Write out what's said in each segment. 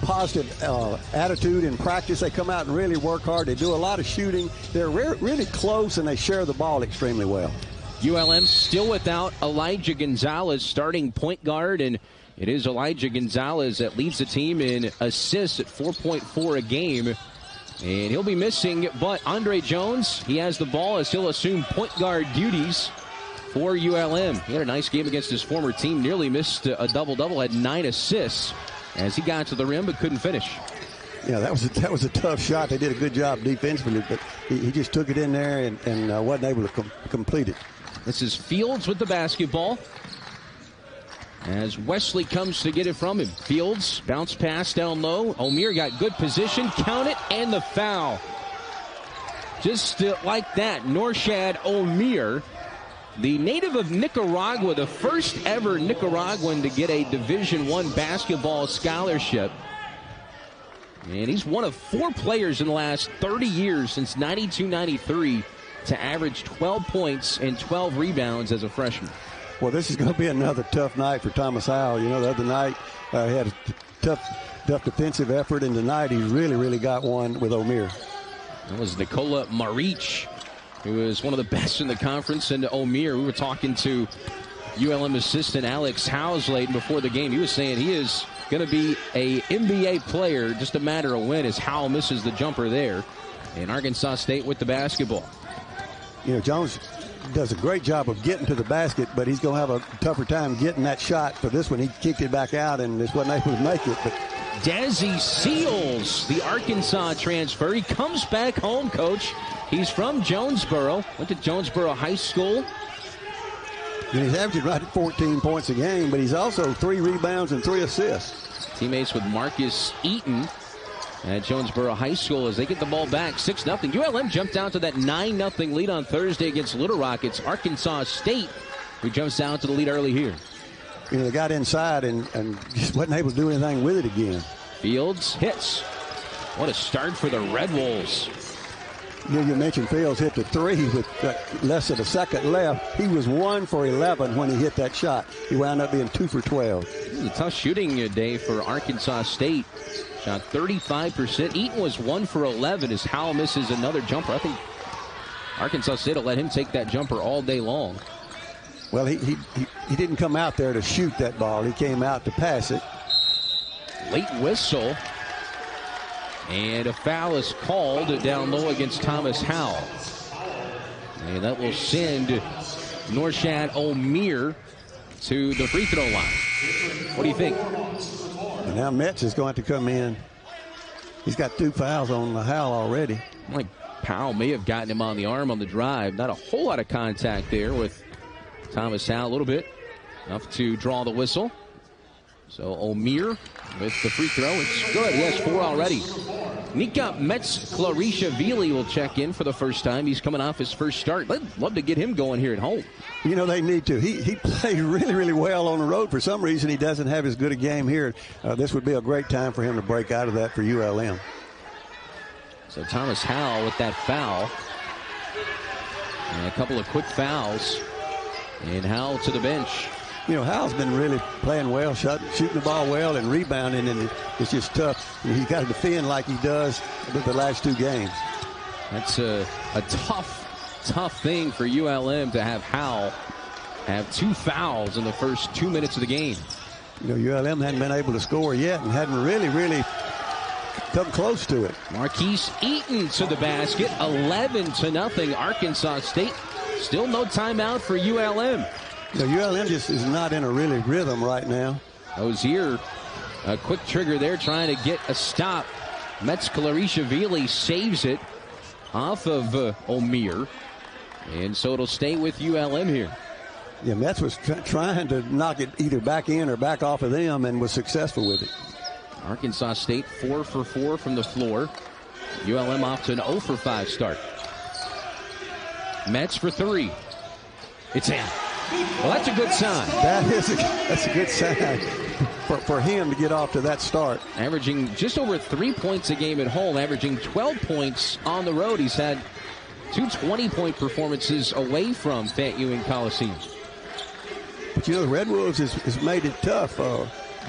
positive attitude in practice. They come out and really work hard. They do a lot of shooting. They're really close, and they share the ball extremely well. ULM still without Elijah Gonzalez, starting point guard, and it is Elijah Gonzalez that leads the team in assists at 4.4 a game. And he'll be missing, but Andre Jones, he has the ball as he'll assume point guard duties for ULM. He had a nice game against his former team, nearly missed a double-double, had 9 assists as he got to the rim but couldn't finish. Yeah, that was a tough shot. They did a good job defensively, but he just took it in there and wasn't able to complete it. This is Fields with the basketball as Wesley comes to get it from him. Fields, bounce pass down low. O'Meara got good position, count it, and the foul. Just like that, Norshad O'Meara, the native of Nicaragua, the first ever Nicaraguan to get a Division I basketball scholarship. And he's one of 4 players in the last 30 years since 92-93 to average 12 points and 12 rebounds as a freshman. Well, this is going to be another tough night for Thomas Howell. You know, the other night he had a tough defensive effort, and tonight he really got one with O'Meara. That was Nikola Maric, who is one of the best in the conference, and O'Meara. We were talking to ULM assistant Alex Housley before the game. He was saying he is going to be a NBA player, just a matter of when, as Howell misses the jumper there. And Arkansas State with the basketball. You know, Jones does a great job of getting to the basket, but he's going to have a tougher time getting that shot. For this one, he kicked it back out and just wasn't able to make it. But Desi Seals, the Arkansas transfer. He comes back home, Coach. He's from Jonesboro, went to Jonesboro High School. And he's averaging right at 14 points a game, but he's also 3 rebounds and 3 assists. Teammates with Marcus Eaton at Jonesboro High School as they get the ball back 6-0. ULM jumped out to that 9-0 lead on Thursday against Little Rock. It's Arkansas State who jumps out to the lead early here. You know, they got inside and just wasn't able to do anything with it again. Fields hits. What a start for the Red Wolves. You mentioned Fields hit the 3 with less than a second left. He was 1 for 11 when he hit that shot. He wound up being 2 for 12. This is a tough shooting day for Arkansas State. Shot 35%. Eaton was 1 for 11 as Howell misses another jumper. I think Arkansas State will let him take that jumper all day long. Well, he didn't come out there to shoot that ball. He came out to pass it. Late whistle. And a foul is called down low against Thomas Howell. And that will send Norshad O'Meara to the free throw line. What do you think? And now Metz is going to come in. He's got 2 fouls on Howell already. Like Powell may have gotten him on the arm on the drive. Not a whole lot of contact there with Thomas Howell. A little bit. Enough to draw the whistle. So O'Meara with the free throw. It's good. He has 4 already. Nika Metz-Clarishvili will check in for the first time. He's coming off his first start. I'd love to get him going here at home. You know, they need to. He played really well on the road. For some reason, he doesn't have as good a game here. This would be a great time for him to break out of that for ULM. So Thomas Howell with that foul. And a couple of quick fouls. And Howell to the bench. You know, Howell's been really playing well, shooting the ball well and rebounding, and it's just tough. And he's got to defend like he does with the last 2 games. That's a tough thing for ULM to have Howell have 2 fouls in the first 2 minutes of the game. You know, ULM hadn't been able to score yet and hadn't really come close to it. Marquis Eaton to the basket, 11-0. Arkansas State. Still no timeout for ULM. You know, ULM just is not in a really rhythm right now. Ozier, a quick trigger there trying to get a stop. Metz-Clarishvili saves it off of O'Meara. And so it'll stay with ULM here. Yeah, Metz was trying to knock it either back in or back off of them and was successful with it. Arkansas State 4 for 4 from the floor. ULM off to an 0 for 5 start. Metz for 3. It's in. Well, that's a good sign. That's a good sign for him to get off to that start. Averaging just over 3 points a game at home, averaging 12 points on the road. He's had 2 20-point performances away from Fayette Ewing Coliseum. But, you know, the Red Wolves has made it tough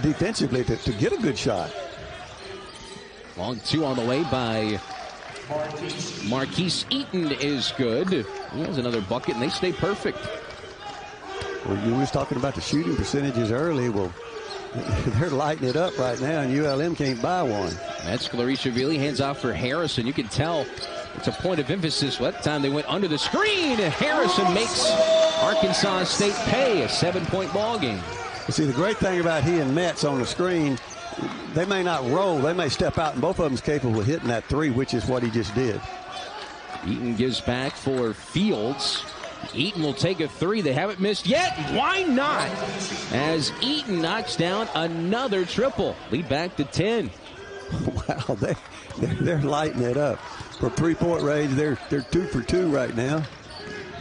defensively to get a good shot. Long two on the way by Marquis. Eaton is good. There's another bucket, and they stay perfect. Well, you was talking about the shooting percentages early. Well, they're lighting it up right now, and ULM can't buy one. That's Clarishvili, hands off for Harrison. You can tell it's a point of emphasis. That time they went under the screen, and Harrison makes Arkansas State pay. A 7-point ball game. You see, the great thing about he and Metz on the screen, they may not roll. They may step out, and both of them is capable of hitting that three, which is what he just did. Eaton gives back for Fields. Eaton will take a three. They haven't missed yet. Why not? As Eaton knocks down another triple. Lead back to 10. Wow, they're lighting it up. For three-point range, they're 2 for 2 right now.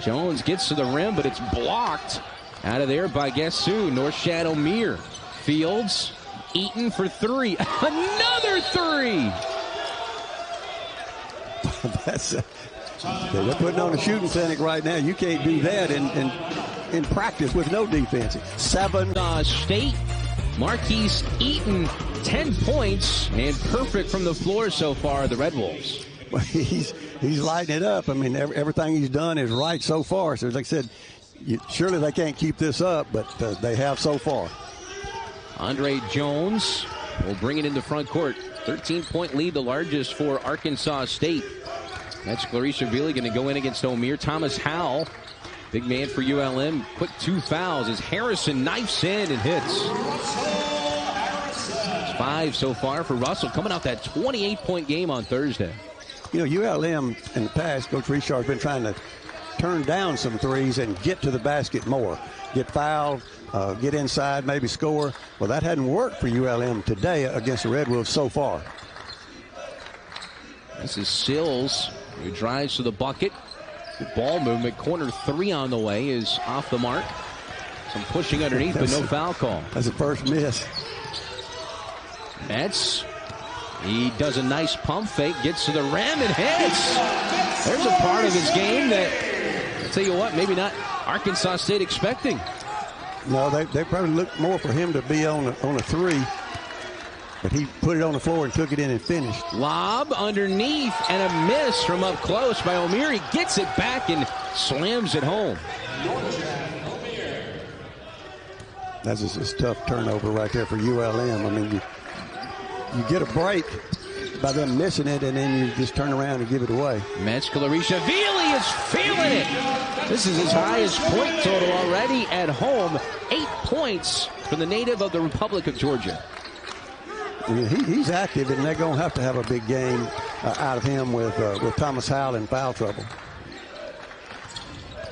Jones gets to the rim, but it's blocked out of there by guess who? Norshad Omier. Fields, Eaton for three. Another three! They're putting on a shooting clinic right now. You can't do that in practice with no defense. 7. State, Marquis Eaton, 10 points, and perfect from the floor so far, the Red Wolves. Well, he's lighting it up. I mean, everything he's done is right so far. So, like I said, surely they can't keep this up, but they have so far. Andre Jones will bring it into front court. 13-point lead, the largest for Arkansas State. That's Clarishvili going to go in against Omier. Thomas Howell, big man for ULM, quick 2 fouls as Harrison knifes in and hits. It's 5 so far for Russell, coming off that 28-point game on Thursday. You know, ULM in the past, Coach Richard's been trying to turn down some threes and get to the basket more. Get fouled, get inside, maybe score. Well, that hadn't worked for ULM today against the Red Wolves so far. This is Sills, who drives to the bucket. Good ball movement. Corner three on the way is off the mark. Some pushing underneath, but no foul call. That's a first miss. Metz. He does a nice pump fake, gets to the rim and hits. There's a part of his game that, I'll tell you what, maybe not Arkansas State expecting. No, they probably looked more for him to be on a three. But he put it on the floor and took it in and finished. Lob underneath and a miss from up close by Omier. He gets it back and slams it home. That's just a tough turnover right there for ULM. I mean, you get a break by them missing it, and then you just turn around and give it away. Metz Clarishvili is feeling it. This is his highest point total already at home. 8 points for the native of the Republic of Georgia. He's active, and they're going to have a big game out of him with Thomas Howell in foul trouble.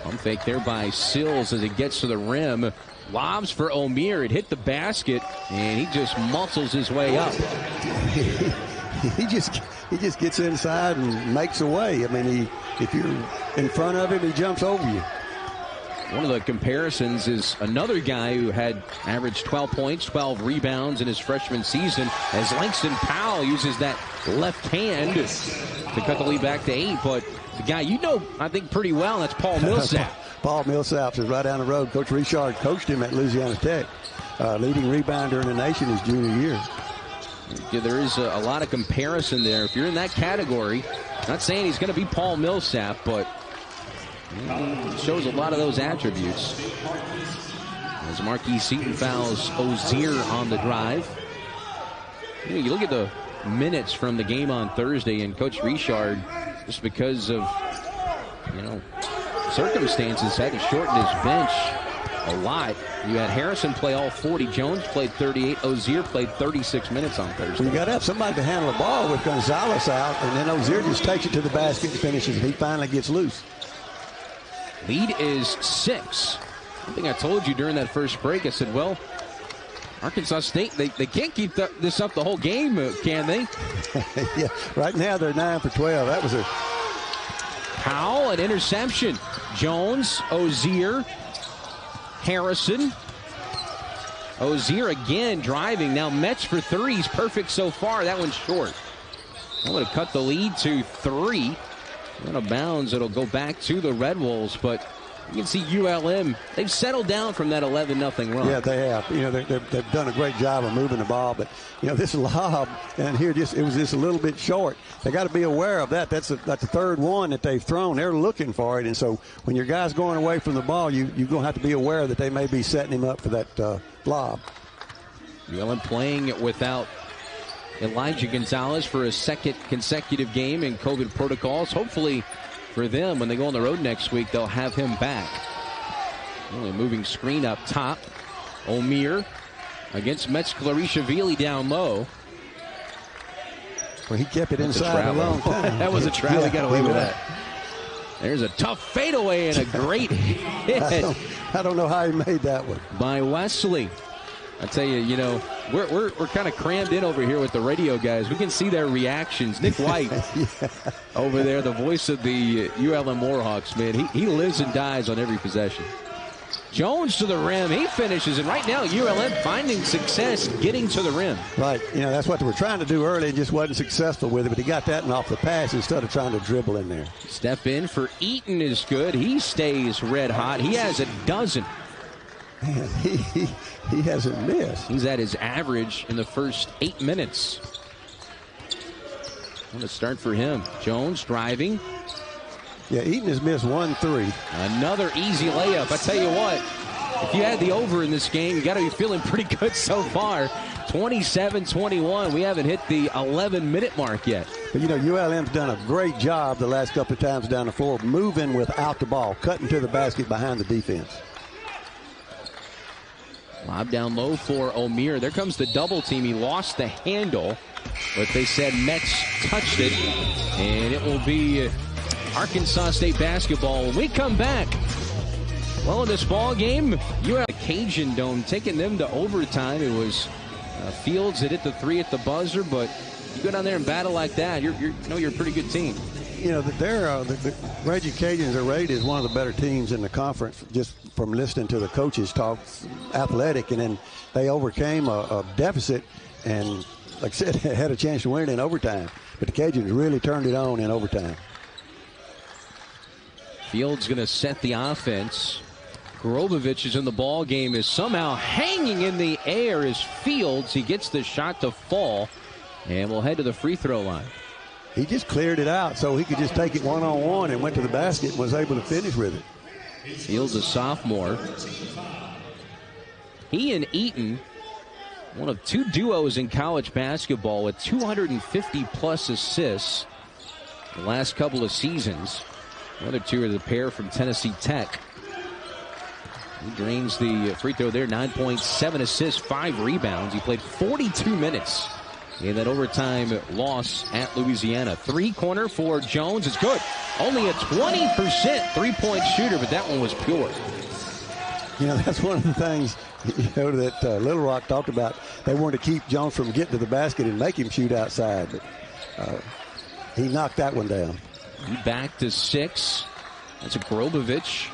Pump fake there by Sills as it gets to the rim. Lobs for Omier. It hit the basket, and he just muscles his way up. he just gets inside and makes away. I mean, if you're in front of him, he jumps over you. One of the comparisons is another guy who had averaged 12 points, 12 rebounds in his freshman season, as Langston Powell uses that left hand to cut the lead back to 8. But the guy you know, I think, pretty well, that's Paul Millsap. Paul Millsap is right down the road. Coach Richard coached him at Louisiana Tech. Leading rebounder in the nation his junior year. Yeah, there is a lot of comparison there. If you're in that category, not saying he's going to be Paul Millsap, but shows a lot of those attributes. As Marquis Eaton fouls Ozier on the drive. You look at the minutes from the game on Thursday, and Coach Richard, just because of circumstances, had to shorten his bench a lot. You had Harrison play all 40. Jones played 38. Ozier played 36 minutes on Thursday. Well, you got to have somebody to handle the ball with Gonzalez out, and then Ozier just takes it to the basket and finishes. He finally gets loose. Lead is 6. One thing I told you during that first break, I said, well, Arkansas State, they can't keep this up the whole game, can they? Yeah, right now they're 9 for 12. That was a... Powell, an interception. Jones, Ozier, Harrison. Ozier again driving. Now Metz for threes. Perfect so far. That one's short. I would have cut the lead to 3. Out of bounds. It'll go back to the Red Wolves, but You can see ULM, they've settled down from that 11-0 run. Yeah, they have. You know, they've done a great job of moving the ball, but, you know, this lob, and here it was just a little bit short. They got to be aware of that. That's the third one that they've thrown. They're looking for it, and so when your guy's going away from the ball, you're going to have to be aware that they may be setting him up for that lob. ULM playing without Elijah Gonzalez for a second consecutive game in COVID protocols. Hopefully for them, when they go on the road next week, they'll have him back. Only moving screen up top. O'Meara against Metzgerishvili down low. Well, he kept it inside a long time. That was a travel. We got away with that. There's a tough fadeaway and a great hit. I don't know how he made that one. By Wesley. I tell you, you know, we're kind of crammed in over here with the radio guys. We can see their reactions. Nick White over there, the voice of the ULM Warhawks, man, he lives and dies on every possession. Jones to the rim. He finishes, and right now ULM finding success getting to the rim. Right. You know, that's what they were trying to do early and just wasn't successful with it, but he got that and off the pass instead of trying to dribble in there. Step in for Eaton is good. He stays red hot. He has a dozen. Man, he hasn't missed. He's at his average in the first 8 minutes. What a start for him. Jones driving. Yeah, Eaton has missed 1 3. Another easy layup. I tell you what, if you had the over in this game, you got to be feeling pretty good so far. 27-21. We haven't hit the 11-minute mark yet. But, you know, ULM's done a great job the last couple of times down the floor, moving without the ball, cutting to the basket behind the defense. Lob down low for O'Meara. There comes the double team. He lost the handle, but they said Metz touched it, and it will be Arkansas State basketball when we come back. Well, in this ball game, you have the Cajun Dome taking them to overtime. It was Fields that hit the 3 at the buzzer, but you go down there and battle like that, you're a pretty good team. You know, the Reggie Cajuns are rated as one of the better teams in the conference just from listening to the coaches talk athletic, and then they overcame a deficit and, like I said, had a chance to win in overtime. But the Cajuns really turned it on in overtime. Fields going to set the offense. Grobovich is in the ball game, is somehow hanging in the air as Fields. He gets the shot to fall, and we'll head to the free throw line. He just cleared it out so he could just take it one-on-one and went to the basket and was able to finish with it. Fields, a sophomore. He and Eaton, one of 2 duos in college basketball with 250-plus assists the last couple of seasons. The other 2 are the pair from Tennessee Tech. He drains the free throw there, 9.7 assists, 5 rebounds. He played 42 minutes in that overtime loss at Louisiana. 3-corner for Jones. It's good. Only a 20% three-point shooter, but that one was pure. You know, that's one of the things, you know, that Little Rock talked about. They wanted to keep Jones from getting to the basket and make him shoot outside. But he knocked that one down. He back to 6. That's a Grobovich.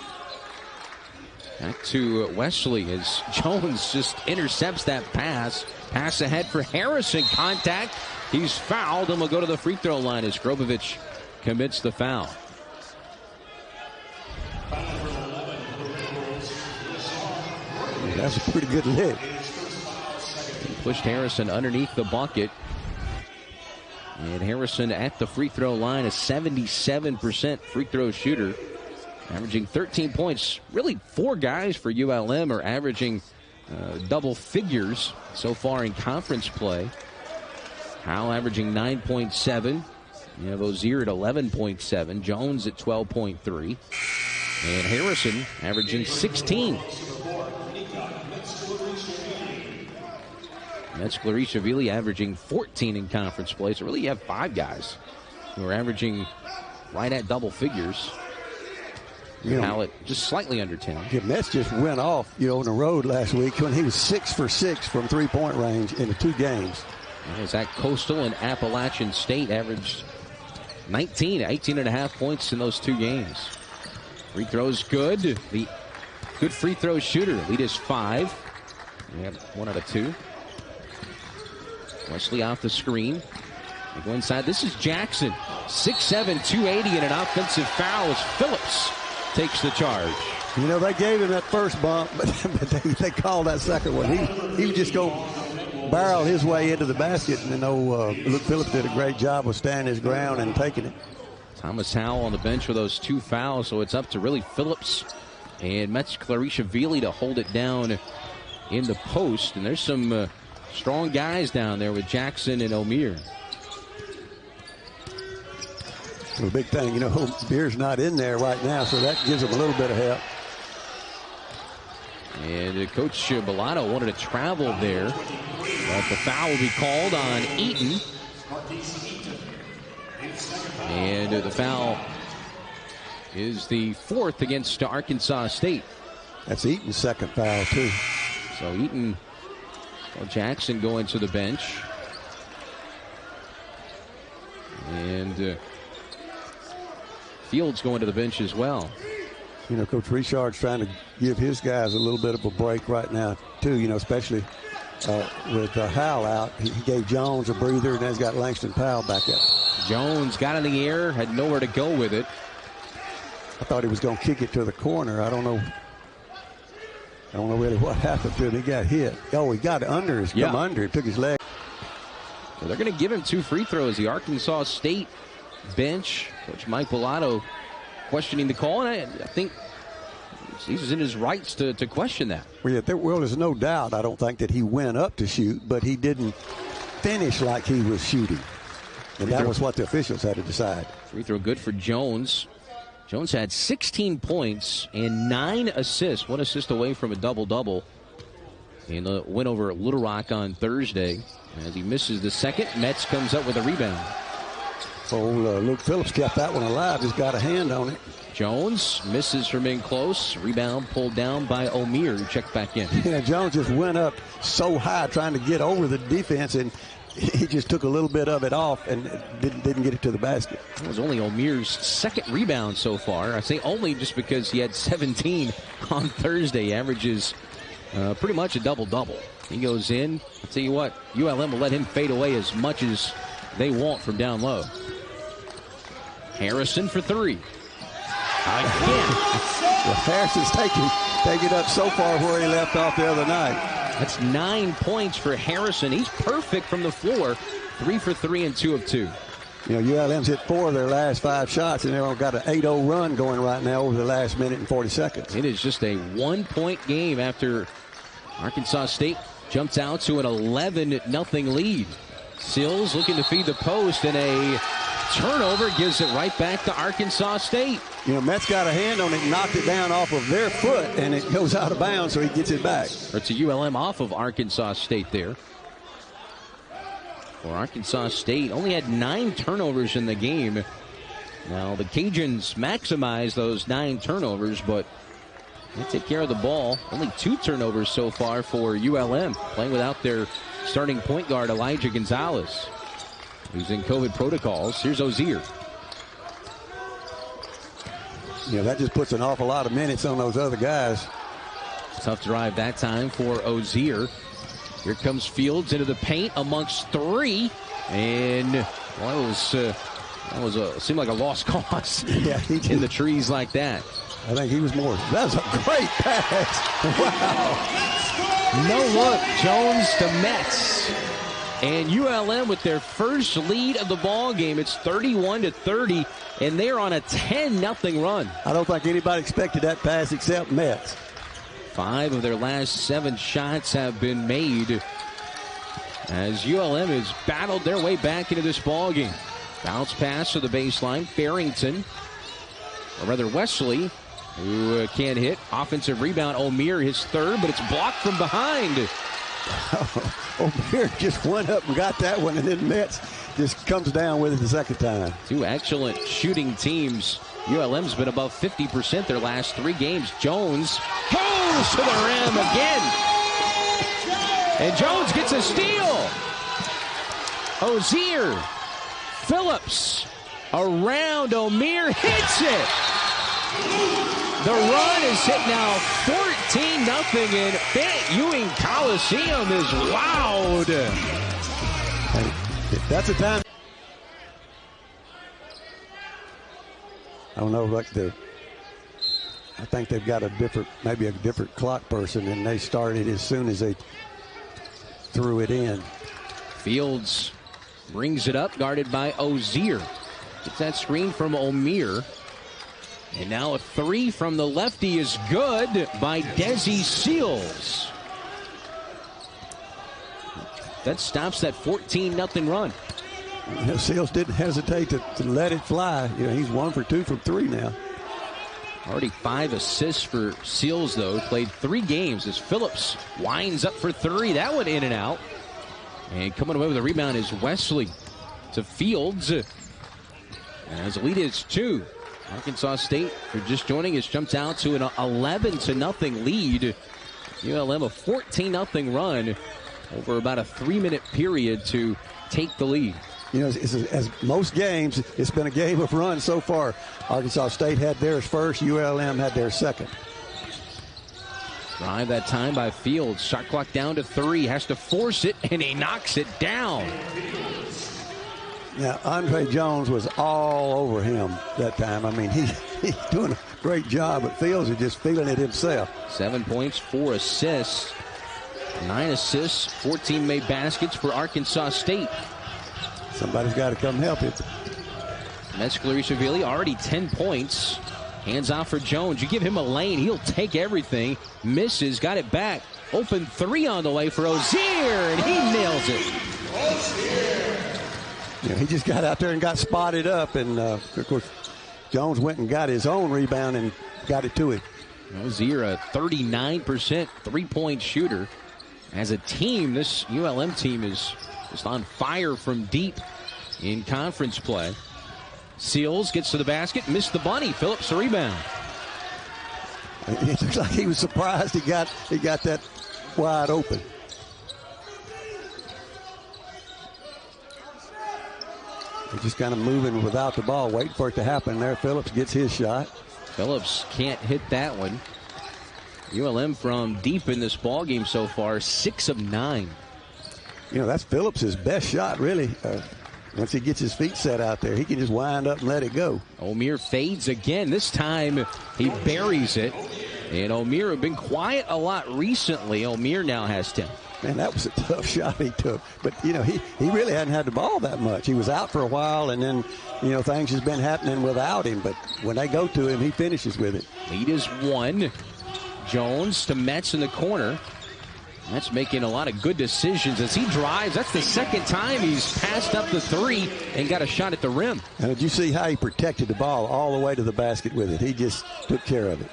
Back to Wesley as Jones just intercepts that pass. Pass ahead for Harrison. Contact. He's fouled and will go to the free throw line as Grobovich commits the foul. That's a pretty good lick. He pushed Harrison underneath the bucket. And Harrison at the free throw line, a 77% free throw shooter, averaging 13 points. Really, 4 guys for ULM are averaging double figures so far in conference play. Howell averaging 9.7. You have Ozier at 11.7. Jones at 12.3. And Harrison averaging 16. Metzgerishvili averaging 14 in conference play. So really you have 5 guys who are averaging right at double figures. Howell just slightly under 10. Yeah, Metz just went off, you know, on the road last week when he was 6 for 6 from three-point range in the 2 games. As that Coastal and Appalachian State averaged 18.5 points in those 2 games. Free throws good. The good free throw shooter. Lead is 5. We have 1 out of 2. Wesley off the screen. They go inside. This is Jackson. 6'7", 280, and an offensive foul as Phillips takes the charge. You know, they gave him that first bump, but they called that second one. He was just going to barrel his way into the basket, and Luke Phillips did a great job of standing his ground and taking it. Thomas Howell on the bench with those 2 fouls, so it's up to really Phillips and Metz Clarishavili to hold it down in the post. And there's some strong guys down there with Jackson and O'Meara. The big thing, Beer's not in there right now, so that gives him a little bit of help. And Coach Bellato wanted to travel there, but the foul will be called on Eaton. And the foul is the 4th against Arkansas State. That's Eaton's second foul, too. So Eaton, Jackson going to the bench. And Fields going to the bench as well. Coach Richard's trying to give his guys a little bit of a break right now, too, especially with Howell out. He gave Jones a breather, and then he's got Langston Powell back up. Jones got in the air, had nowhere to go with it. I thought he was going to kick it to the corner. I don't know really what happened to him. He got hit. Oh, he got under. Come under. He took his leg. So they're going to give him 2 free throws. The Arkansas State bench, Coach Mike Bellato questioning the call, and I think he's in his rights to question that. Well, there's no doubt, I don't think, that he went up to shoot, but he didn't finish like he was shooting. And that was what the officials had to decide. Free throw good for Jones. Jones had 16 points and 9 assists. 1 assist away from a double-double in the win over Little Rock on Thursday. As he misses the second, Metz comes up with a rebound. Luke Phillips kept that one alive. He's got a hand on it. Jones misses from in close. Rebound pulled down by O'Meara, who checked back in. Yeah, Jones just went up so high trying to get over the defense, and he just took a little bit of it off and didn't get it to the basket. That was only O'Meara's second rebound so far. I say only just because he had 17 on Thursday. He averages pretty much a double-double. He goes in. I'll tell you what, ULM will let him fade away as much as they want from down low. Harrison for 3. Again. Well, Harrison's taking up so far where he left off the other night. That's 9 points for Harrison. He's perfect from the floor. 3 for 3 and 2 of 2. ULM's hit 4 of their last 5 shots, and they've got an 8-0 run going right now over the last minute and 40 seconds. It is just a 1-point game after Arkansas State jumps out to an 11-0 lead. Sills looking to feed the post, and a turnover gives it right back to Arkansas State. Metz got a hand on it and knocked it down off of their foot, and it goes out of bounds, so he gets it back. It's a ULM off of Arkansas State there. For Arkansas State, only had 9 turnovers in the game. Now, the Cajuns maximize those 9 turnovers, but they take care of the ball. Only 2 turnovers so far for ULM, playing without their starting point guard, Elijah Gonzalez, who's in COVID protocols. Here's Ozier. That just puts an awful lot of minutes on those other guys. Tough drive that time for Ozier. Here comes Fields into the paint amongst 3. And well, seemed like a lost cause. Yeah, in the trees like that. I think he was more. That was a great pass. Wow. No look. Jones to Metz. And ULM with their first lead of the ball game. It's 31-30, and they're on a 10-0 run. I don't think anybody expected that pass except Metz. 5 of their last 7 shots have been made as ULM has battled their way back into this ball game. Bounce pass to the baseline. Farrington, or rather Wesley, who can't hit. Offensive rebound. O'Meara, his 3rd, but it's blocked from behind. O'Meara just went up and got that one, and then Metz just comes down with it the second time. 2 excellent shooting teams. ULM's been above 50% their last 3 games. Jones goes to the rim again. And Jones gets a steal. Ozier. Phillips around O'Meara, hits it. The run is hit now 14-0, and Fayette Ewing Coliseum is loud. If that's a time. I don't know, like I think they've got maybe a different clock person, and they started as soon as they threw it in. Fields brings it up, guarded by Ozier. Gets that screen from O'Meara. And now a three from the lefty is good by Desi Seals. That stops that 14-0 run. You know, Seals didn't hesitate to let it fly. You know, he's 1 for 2 from 3 now. Already 5 assists for Seals, though. Played 3 games as Phillips winds up for 3. That one in and out. And coming away with a rebound is Wesley to Fields. As the lead is 2. Arkansas State, for just joining us, jumps out to an 11-0 lead. ULM a 14-0 run over about a 3-minute period to take the lead. You know, as most games, it's been a game of runs so far. Arkansas State had theirs first. ULM had theirs second. Drive that time by Fields. Shot clock down to 3. Has to force it, and he knocks it down. Now, Andre Jones was all over him that time. I mean, he's doing a great job, but Fields is just feeling it himself. 7 points, 4 assists. 9 assists, 14 made baskets for Arkansas State. Somebody's got to come help it. Mescalari-Shavili already 10 points. Hands off for Jones. You give him a lane, he'll take everything. Misses, got it back. Open 3 on the way for Ozier, and he nails it. Yeah, he just got out there and got spotted up, and of course, Jones went and got his own rebound and got it to him. Ozier, a 39% three-point shooter. As a team, this ULM team is just on fire from deep in conference play. Seals gets to the basket, missed the bunny. Phillips the rebound. It looks like he was surprised he got that wide open. He's just kind of moving without the ball, waiting for it to happen there. Phillips gets his shot. Phillips can't hit that one. ULM from deep in this ball game so far, 6 of 9. You know, that's Phillips' best shot, really. Once he gets his feet set out there, he can just wind up and let it go. O'Meara fades again. This time he buries it. And O'Meara have been quiet a lot recently. O'Meara now has 10. Man, that was a tough shot he took. But, you know, he really hadn't had the ball that much. He was out for a while, and then, you know, things has been happening without him. But when they go to him, he finishes with it. Lead is 1. Jones to Metz in the corner. Metz making a lot of good decisions as he drives. That's the second time he's passed up the 3 and got a shot at the rim. And did you see how he protected the ball all the way to the basket with it? He just took care of it.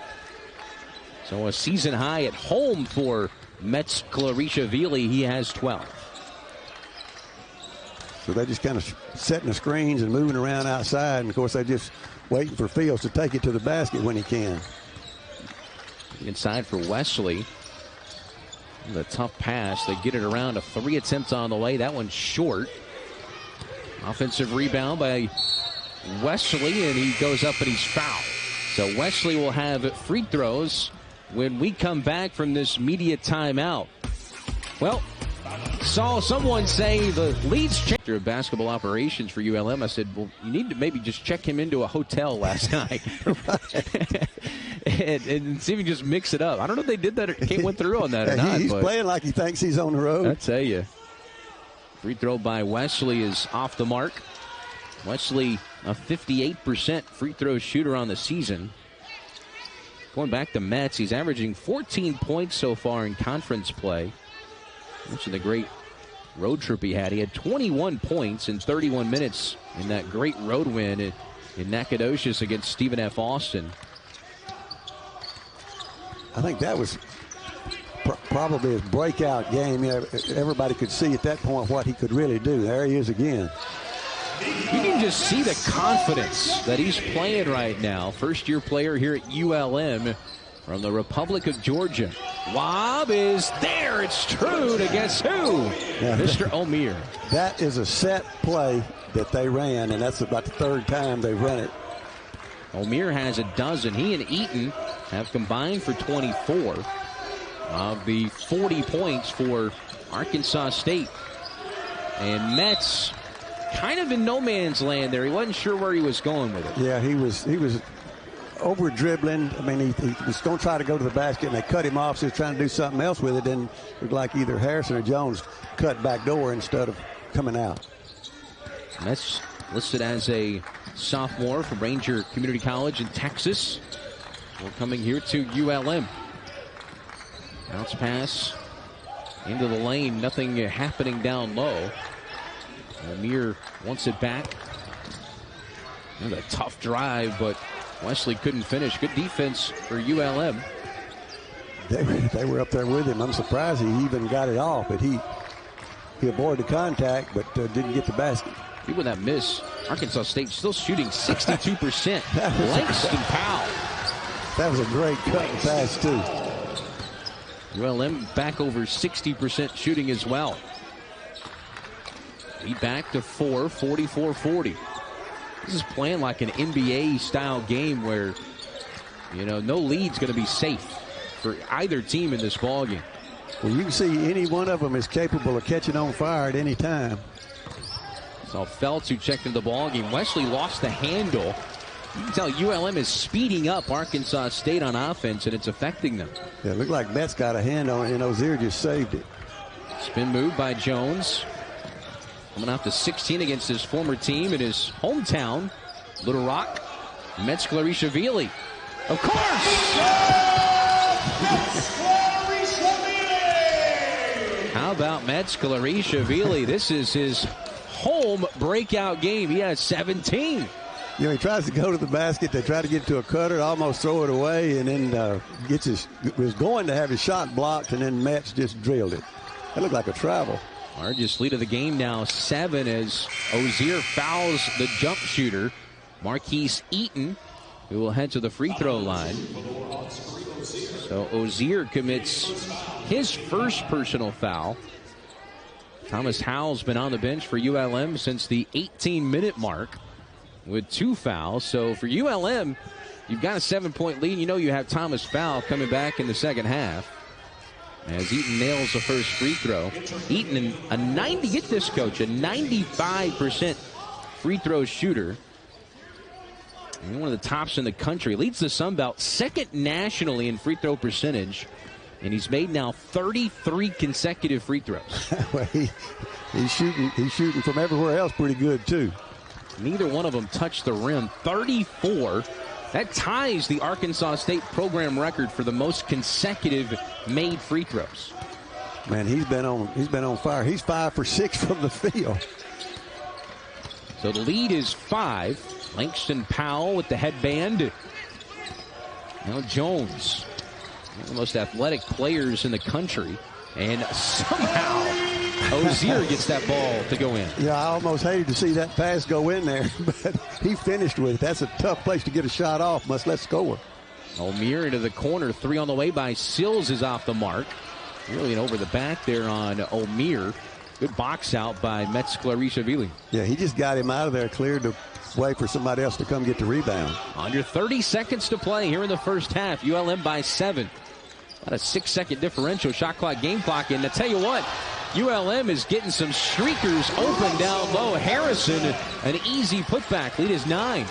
So a season high at home for Mescalari-Shavili. He has 12. So they're just kind of setting the screens and moving around outside. And, of course, they're just waiting for Fields to take it to the basket when he can. Inside for Wesley. The tough pass. They get it around to 3 attempts on the way. That one's short. Offensive rebound by Wesley, and he goes up and he's fouled. So Wesley will have free throws when we come back from this media timeout. Well, saw someone say the lead's director of basketball operations for ULM. I said, well, you need to maybe just check him into a hotel last night. and see if he just mix it up. I don't know if they did that or went through on that or not. He's playing like he thinks he's on the road. I tell you. Free throw by Wesley is off the mark. Wesley, a 58% free throw shooter on the season. Going back to Metz, he's averaging 14 points so far in conference play. Mentioned the great road trip he had. He had 21 points in 31 minutes in that great road win in Nacogdoches against Stephen F. Austin. I think that was probably his breakout game. You know, everybody could see at that point what he could really do. There he is again. You can just see the confidence that he's playing right now. First-year player here at ULM from the Republic of Georgia. Lob is there. It's true to guess who? Yeah, Mr. O'Meara. That is a set play that they ran, and that's about the 3rd time they've run it. O'Meara has a dozen. He and Eaton have combined for 24 of the 40 points for Arkansas State. And Metz kind of in no man's land there. He wasn't sure where he was going with it. Yeah, he was over dribbling. I mean, he was going to try to go to the basket, and they cut him off, so he was trying to do something else with it. And it looked like either Harrison or Jones cut back door instead of coming out. That's listed as a sophomore from Ranger Community College in Texas. We're coming here to ULM. Bounce pass into the lane. Nothing happening down low. Amir wants it back. And a tough drive, but Wesley couldn't finish. Good defense for ULM. They were up there with him. I'm surprised he even got it off, but he avoided the contact, but didn't get the basket. Even that miss, Arkansas State still shooting 62%. Langston Powell. That was a great cut and pass, too. ULM back over 60% shooting as well. Lead back to 4, 44-40. This is playing like an NBA-style game where, no lead's going to be safe for either team in this ballgame. Well, you can see any one of them is capable of catching on fire at any time. So Feltz, who checked into the ballgame. Wesley lost the handle. You can tell ULM is speeding up Arkansas State on offense, and it's affecting them. Yeah, it looked like Metz got a hand on it, and Ozier just saved it. Spin move by Jones. Coming out to 16 against his former team in his hometown, Little Rock. Metzler-Ishvili. Of course! How about Metzler-Ishvili? This is his home breakout game. He has 17. He tries to go to the basket. They try to get to a cutter, almost throw it away, and then was going to have his shot blocked, and then Metz just drilled it. That looked like a travel. Largest lead of the game now, 7, as Ozier fouls the jump shooter, Marquis Eaton, who will head to the free throw line. So Ozier commits his first personal foul. Thomas Howell's been on the bench for ULM since the 18-minute mark with 2 fouls. So for ULM, you've got a 7-point lead. You have Thomas Fowl coming back in the second half as Eaton nails the first free throw. Eaton, a 95% free throw shooter. And one of the tops in the country. Leads the Sun Belt, second nationally in free throw percentage. And he's made now 33 consecutive free throws. Well, he's shooting from everywhere else pretty good, too. Neither one of them touched the rim. 34. That ties the Arkansas State program record for the most consecutive made free throws. Man, he's been on fire. He's 5 for 6 from the field. So the lead is 5. Langston Powell with the headband. Now Jones, one of the most athletic players in the country, and somehow Ozier gets that ball to go in. Yeah, I almost hated to see that pass go in there, but he finished with it. That's a tough place to get a shot off, much less score. Omier into the corner. 3 on the way by Sills is off the mark. Really an over the back there on Omier. Good box out by Metzler-Ishvili. Yeah, he just got him out of there, cleared the way for somebody else to come get the rebound. Under 30 seconds to play here in the first half. ULM by 7. About a 6-second differential. Shot clock, game clock. And to tell you what, ULM is getting some streakers open down low. Harrison, an easy putback. Lead is 9.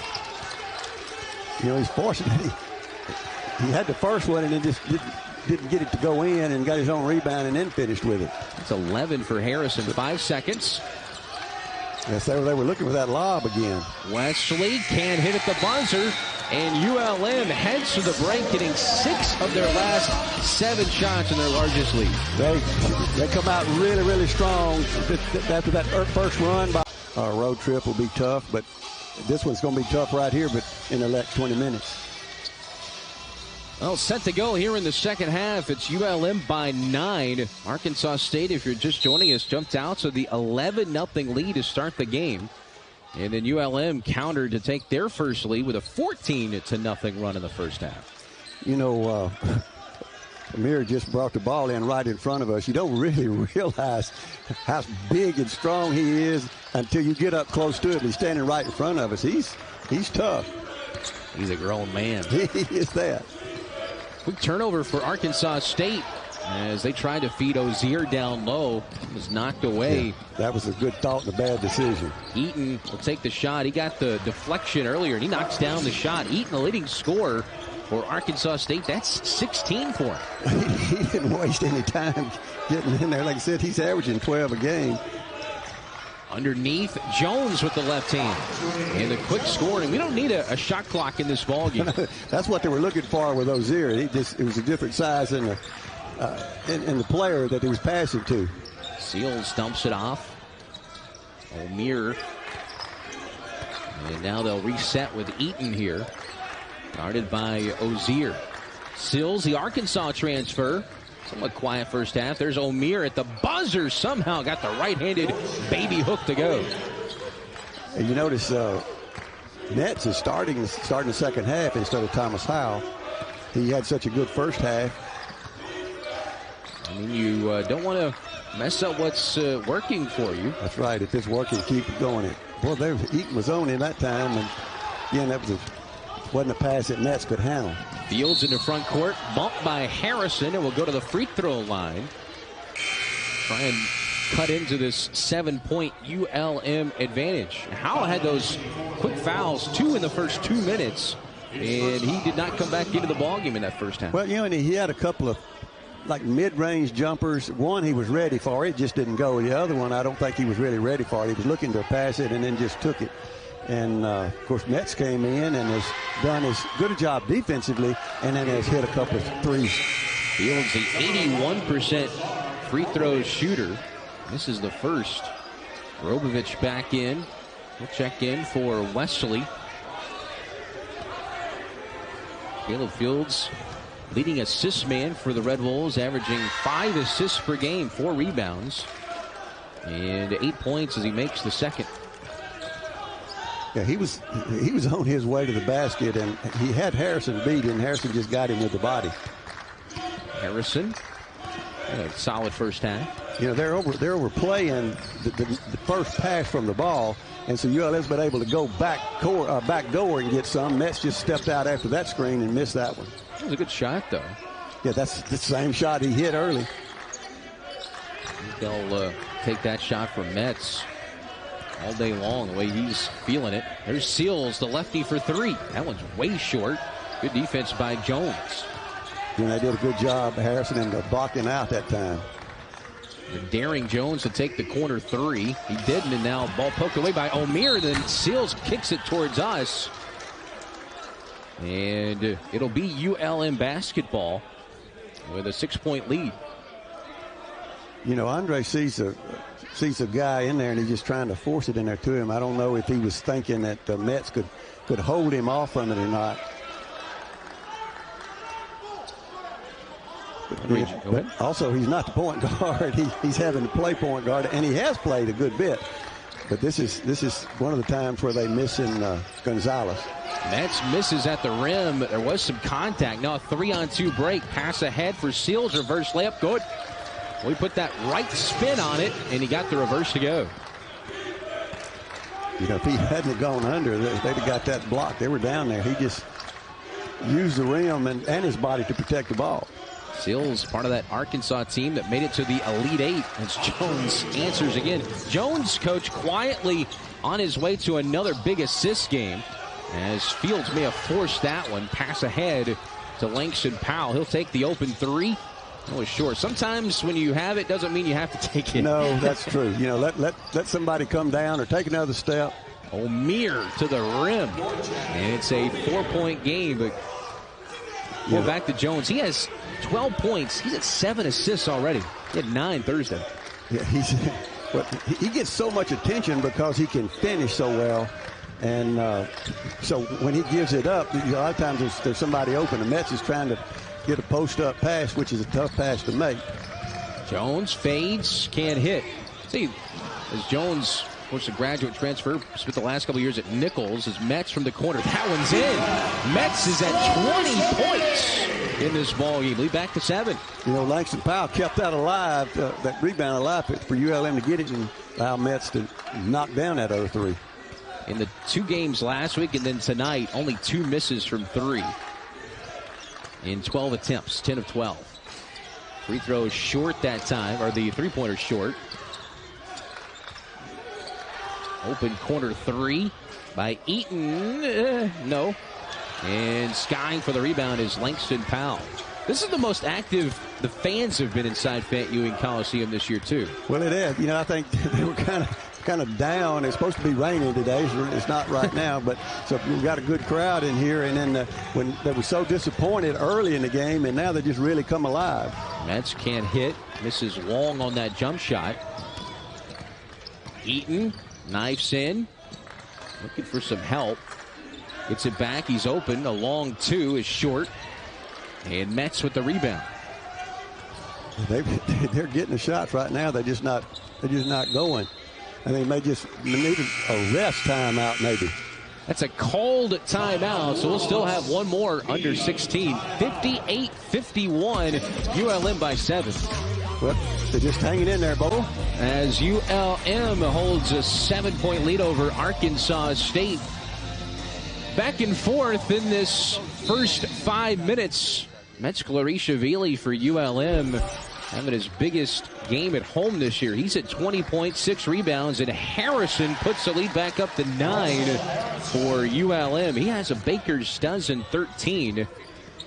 He's fortunate. He had the first one and then just didn't get it to go in and got his own rebound and then finished with it. It's 11 for Harrison. 5 seconds. Yes, they were looking for that lob again. Wesley can't hit at the buzzer. And ULM heads to the break, getting 6 of their last 7 shots in their largest lead. They come out really, really strong after that first run. Our road trip will be tough, but this one's going to be tough right here, but in the next 20 minutes. Well, set to go here in the second half. It's ULM by 9. Arkansas State, if you're just joining us, jumped out to the 11-0 lead to start the game. And then ULM countered to take their first lead with a 14-0 run in the first half. Amir just brought the ball in right in front of us. You don't really realize how big and strong he is until you get up close to him. He's standing right in front of us. He's tough. He's a grown man. He is that. Quick turnover for Arkansas State. as they tried to feed Ozier down low. It was knocked away. Yeah, that was a good thought and a bad decision. Eaton will take the shot. He got the deflection earlier, and he knocks down the shot. Eaton, the leading scorer for Arkansas State. That's 16 for him. He didn't waste any time getting in there. Like I said, he's averaging 12 a game. Underneath, Jones with the left hand. And the quick scoring. We don't need a shot clock in this ballgame. That's what they were looking for with Ozier. It was a different size in the player that he was passing to. Seals dumps it off. O'Meara. And now they'll reset with Eaton here. Guarded by Ozier. Sills, the Arkansas transfer. Somewhat quiet first half. There's O'Meara at the buzzer. Somehow got the right-handed baby hook to go. And you notice Metz is starting the second half instead of Thomas Howell. He had such a good first half. I mean, you don't want to mess up what's working for you. That's right. If it's working, keep it going. Boy, Eaton was on in that time. And again, that wasn't a pass that Metz could handle. Fields in the front court, bumped by Harrison, and will go to the free throw line. Try and cut into this 7-point ULM advantage. Howell had those quick fouls, 2 in the first 2 minutes, and he did not come back into the ballgame in that first half. Well, and he had a couple of like mid-range jumpers. One he was ready for, it just didn't go. The other one, I don't think he was really ready for it. He was looking to pass it and then just took it. And, of course, Metz came in and has done as good a job defensively and then has hit a couple of threes. Fields, the 81% free throw shooter. This is the first. Robovich back in. We'll check in for Wesley. Caleb Fields, leading assist man for the Red Wolves, averaging 5 assists per game, 4 rebounds, and 8 points as he makes the second. Yeah, he was on his way to the basket, and he had Harrison beat, and Harrison just got him with the body. Harrison, a solid first half. You know, they're overplaying the first pass from the ball, and so ULM's been able to go back door and get some. Metz just stepped out after that screen and missed that one. It was a good shot, though. Yeah, that's the same shot he hit early. They'll take that shot from Metz all day long, the way he's feeling it. There's Seals, the lefty, for 3. That one's way short. Good defense by Jones. And they did a good job, Harrison, in blocking out that time. They're daring Jones to take the corner 3. He didn't, and now ball poked away by O'Meara. Then Seals kicks it towards us. And it'll be ULM basketball with a 6-point lead. You know, Andre sees a guy in there, and he's just trying to force it in there to him. I don't know if he was thinking that the Metz could hold him off from it or not. But also, he's not the point guard. He's having to play point guard, and he has played a good bit. But this is one of the times where they miss in Gonzalez. Metz misses at the rim. There was some contact. Now a 3-on-2 break. Pass ahead for Seals. Reverse layup. Good. We put that right spin on it, and he got the reverse to go. You know, if he hadn't gone under, they'd have got that block. They were down there. He just used the rim and his body to protect the ball. Seals, part of that Arkansas team that made it to the Elite Eight, as Jones answers again. Jones, coach, quietly on his way to another big assist game, as Fields may have forced that one. Pass ahead to Langston Powell. He'll take the open 3. That was short. Sometimes when you have it, doesn't mean you have to take it. No, that's true. You know, let somebody come down or take another step. O'Meara to the rim. And it's a 4-point game, but go back to Jones. He has 12 points. He's at 7 assists already. He had 9 Thursday. Yeah, he gets so much attention because he can finish so well. And so when he gives it up, a lot of times there's somebody open. The Metz is trying to get a post-up pass, which is a tough pass to make. Jones fades, can't hit. See, as Jones, of course, a graduate transfer, spent the last couple of years at Nichols, as Metz from the corner. That one's in. Metz is at 20 points in this ball game. Lead back to 7. You know, Langston Powell kept that alive, that rebound alive for ULM to get it and allow Metz to knock down that other 3. In the 2 games last week and then tonight, only 2 misses from 3. In 12 attempts, 10 of 12. Free throw short that time, or the three-pointer short. Open corner three by Eaton. No. And skying for the rebound is Langston Powell. This is the most active the fans have been inside Fayette Ewing Coliseum this year, too. Well, it is. You know, I think they were kind of down. It's supposed to be raining today. So it's not right now, but so we've got a good crowd in here. And then when they were so disappointed early in the game, and now they just really come alive. Mets can't hit. Misses long on that jump shot. Eaton knifes in, looking for some help. Gets it back. He's open. A long two is short. And Mets with the rebound. They're getting the shots right now. They're just not going. I think they may just need a rest timeout maybe. That's a called timeout, so we'll still have one more under 16. 58-51, ULM by 7. Well, they're just hanging in there, Bo. As ULM holds a 7-point lead over Arkansas State. Back and forth in this first 5 minutes. Metzler-Ishvili for ULM having his biggest game at home this year. He's at 20 points, 6 rebounds, and Harrison puts the lead back up to 9 for ULM. He has a baker's dozen, 13.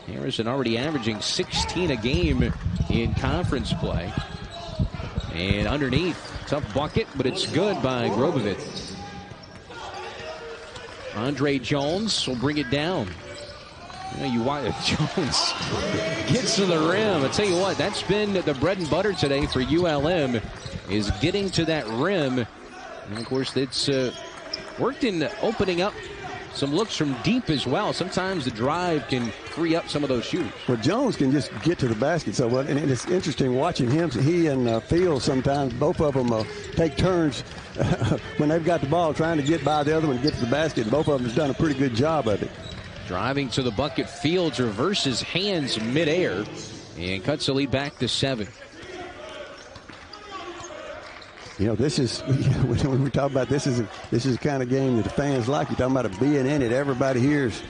Harrison already averaging 16 a game in conference play. And underneath, tough bucket, but it's good by Grobovich. Andre Jones will bring it down. You know, you want Jones gets to the rim. I tell you what, that's been the bread and butter today for ULM, is getting to that rim. And of course, it's worked in opening up some looks from deep as well. Sometimes the drive can free up some of those shooters. Well, Jones can just get to the basket so well, and it's interesting watching him. He and Fields sometimes, both of them take turns when they've got the ball trying to get by the other one to get to the basket. Both of them has done a pretty good job of it. Driving to the bucket, Fields reverses hands midair and cuts the lead back to 7. You know, this is when we talk about this is the kind of game that the fans like. You're talking about it being in it. Everybody here's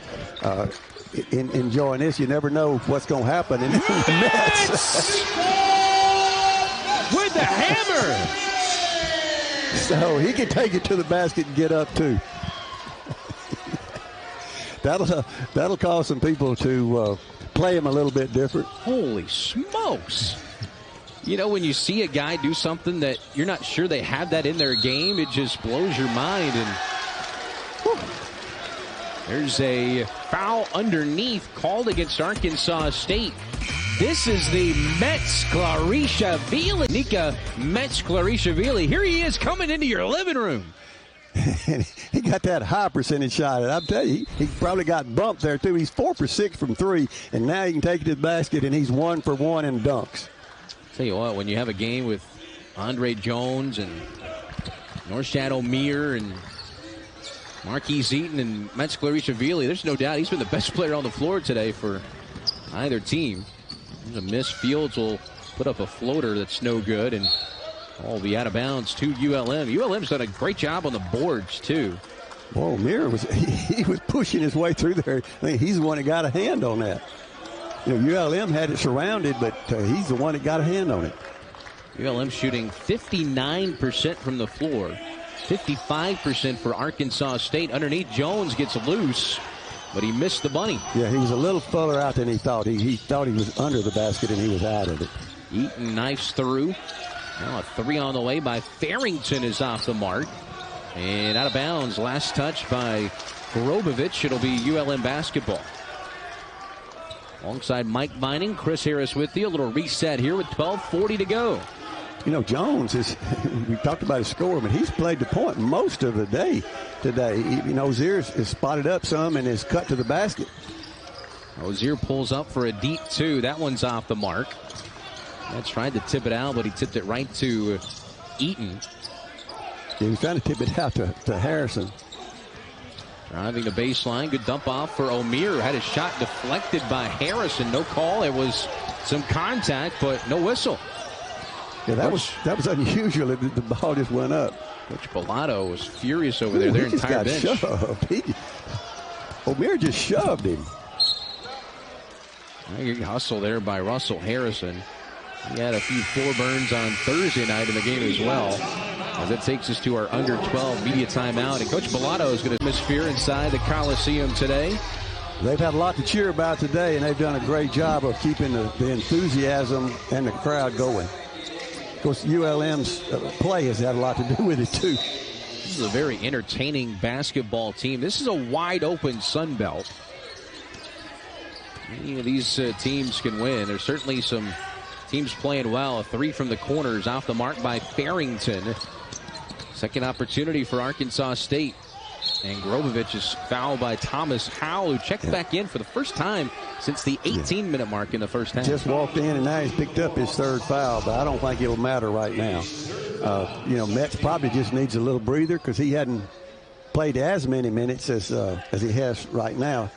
enjoying this. You never know what's going to happen. And the Mets with the hammer. So he can take it to the basket and get up too. That'll cause some people to play him a little bit different. Holy smokes. You know, when you see a guy do something that you're not sure they have that in their game, it just blows your mind. And whew, there's a foul underneath called against Arkansas State. This is the Metzler-Ishvili. Nika Metzler-Ishvili. Here he is coming into your living room. He got that high percentage shot, and I'm telling you, he probably got bumped there too. He's 4 for 6 from 3, and now he can take it to the basket, and he's 1 for 1 in dunks. Tell you what, when you have a game with Andre Jones and Norshad O'Meara and Marquis Eaton and Metzler-Ishvili, there's no doubt he's been the best player on the floor today for either team. There's a miss. Fields will put up a floater that's no good, and all will be out of bounds to ULM. ULM's done a great job on the boards, too. Whoa, O'Meara was pushing his way through there. I mean, he's the one that got a hand on that. You know, ULM had it surrounded, but he's the one that got a hand on it. ULM shooting 59% from the floor, 55% for Arkansas State. Underneath, Jones gets loose, but he missed the bunny. Yeah, he was a little further out than he thought. He thought he was under the basket, and he was out of it. Eaton knifes through. Now a 3 on the way by Farrington is off the mark. And out of bounds. Last touch by Grobovich. It'll be ULM basketball. Alongside Mike Vining, Chris Harris with you. A little reset here with 12:40 to go. You know, Jones is, we talked about his score, but he's played the point most of the day today. You know, Ozier is spotted up some and is cut to the basket. Ozier pulls up for a deep 2. That one's off the mark. That's tried to tip it out, but he tipped it right to Eaton. Yeah, he was trying to tip it out to Harrison. Driving the baseline. Good dump off for O'Meara. Had his shot deflected by Harrison. No call. It was some contact, but no whistle. Yeah, that was unusual. The ball just went up. Coach Bellato was furious over there. Their entire bench. Shoved. O'Meara just shoved him. Hustle there by Russell Harrison. He had a few 4 burns on Thursday night in the game as well. As that takes us to our under 12 media timeout. And Coach Bellato is going to atmosphere inside the Coliseum today. They've had a lot to cheer about today, and they've done a great job of keeping the enthusiasm and the crowd going. Of course, ULM's play has had a lot to do with it, too. This is a very entertaining basketball team. This is a wide-open Sun Belt. Any of these teams can win. There's certainly some teams playing well. A 3 from the corners off the mark by Farrington. Second opportunity for Arkansas State. And Grobovich is fouled by Thomas Howell, who checked back in for the first time since the 18-minute mark in the first half. Just walked in, and now he's picked up his 3rd foul, but I don't think it'll matter right now. Metz probably just needs a little breather because he hadn't played as many minutes as he has right now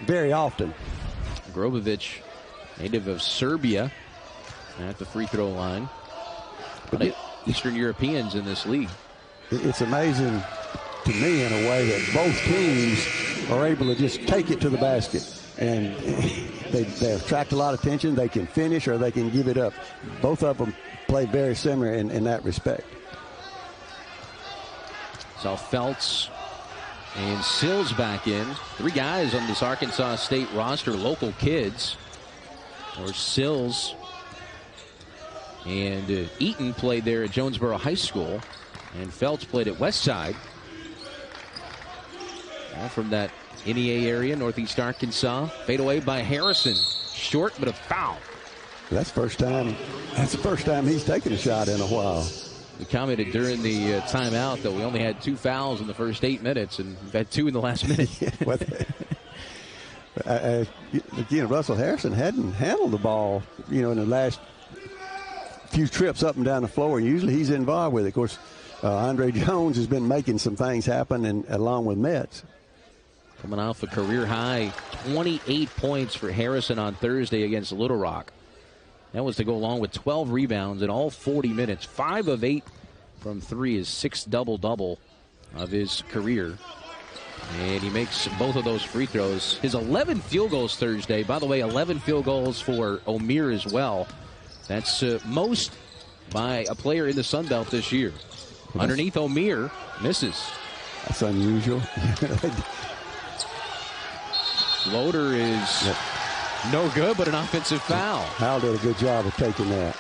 very often. Grobovich, native of Serbia, at the free throw line. But Eastern Europeans in this league. It's amazing to me in a way that both teams are able to just take it to the basket. And they attract a lot of attention. They can finish or they can give it up. Both of them play very similar in that respect. So Feltz and Sills back in. 3 guys on this Arkansas State roster, local kids. Or Sills and Eaton played there at Jonesboro High School. And Feltz played at Westside. All from that NEA area, Northeast Arkansas. Fade away by Harrison. Short, but a foul. That's the first time he's taken a shot in a while. We commented during the timeout that we only had 2 fouls in the first 8 minutes, and we've had 2 in the last minute. Again, Russell Harrison hadn't handled the ball, in the last few trips up and down the floor. Usually he's involved with it. Of course, Andre Jones has been making some things happen, and along with Metz. Coming off a career-high 28 points for Harrison on Thursday against Little Rock. That was to go along with 12 rebounds in all 40 minutes. 5 of 8 from 3 is 6th double-double of his career. And he makes both of those free throws. His 11 field goals Thursday. By the way, 11 field goals for O'Meara as well. That's most by a player in the Sun Belt this year. Underneath O'Meara, misses. That's unusual. Floater is no good, but an offensive foul. Hal did a good job of taking that.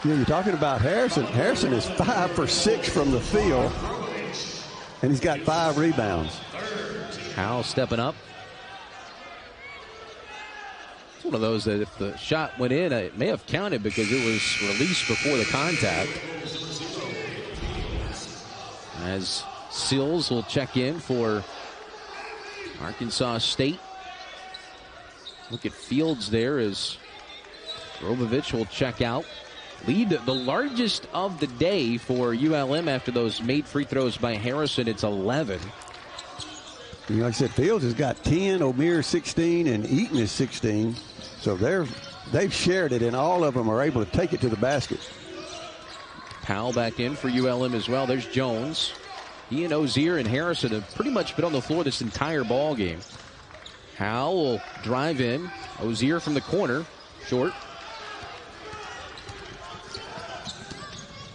You're talking about Harrison. Harrison is 5 for 6 from the field, and he's got 5 rebounds. Hal stepping up. It's one of those that if the shot went in, it may have counted because it was released before the contact. As Sills will check in for Arkansas State. Look at Fields there as Grobovich will check out. Lead the largest of the day for ULM after those made free throws by Harrison. It's 11. Like I said, Fields has got 10, O'Meara 16, and Eaton is 16. So they've shared it, and all of them are able to take it to the basket. Powell back in for ULM as well. There's Jones. He and Ozier and Harrison have pretty much been on the floor this entire ball game. Howell will drive in. Ozier from the corner. Short.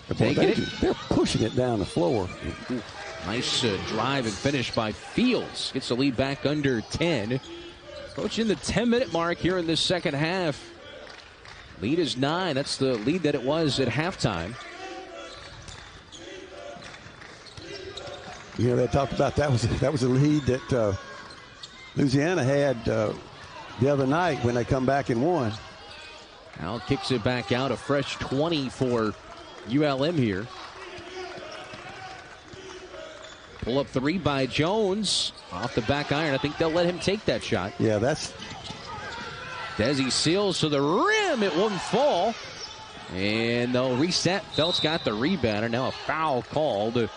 They're pushing it down the floor. Ooh, nice drive and finish by Fields. Gets the lead back under 10. Approaching the 10-minute mark here in this second half. Lead is 9. That's the lead that it was at halftime. They talked about that was a lead that Louisiana had the other night when they come back and won. Al kicks it back out. A fresh 20 for ULM here. Pull up 3 by Jones. Off the back iron. I think they'll let him take that shot. Yeah, that's. Desi Seals to the rim. It won't fall. And they'll reset. Feltz got the rebound. And now a foul called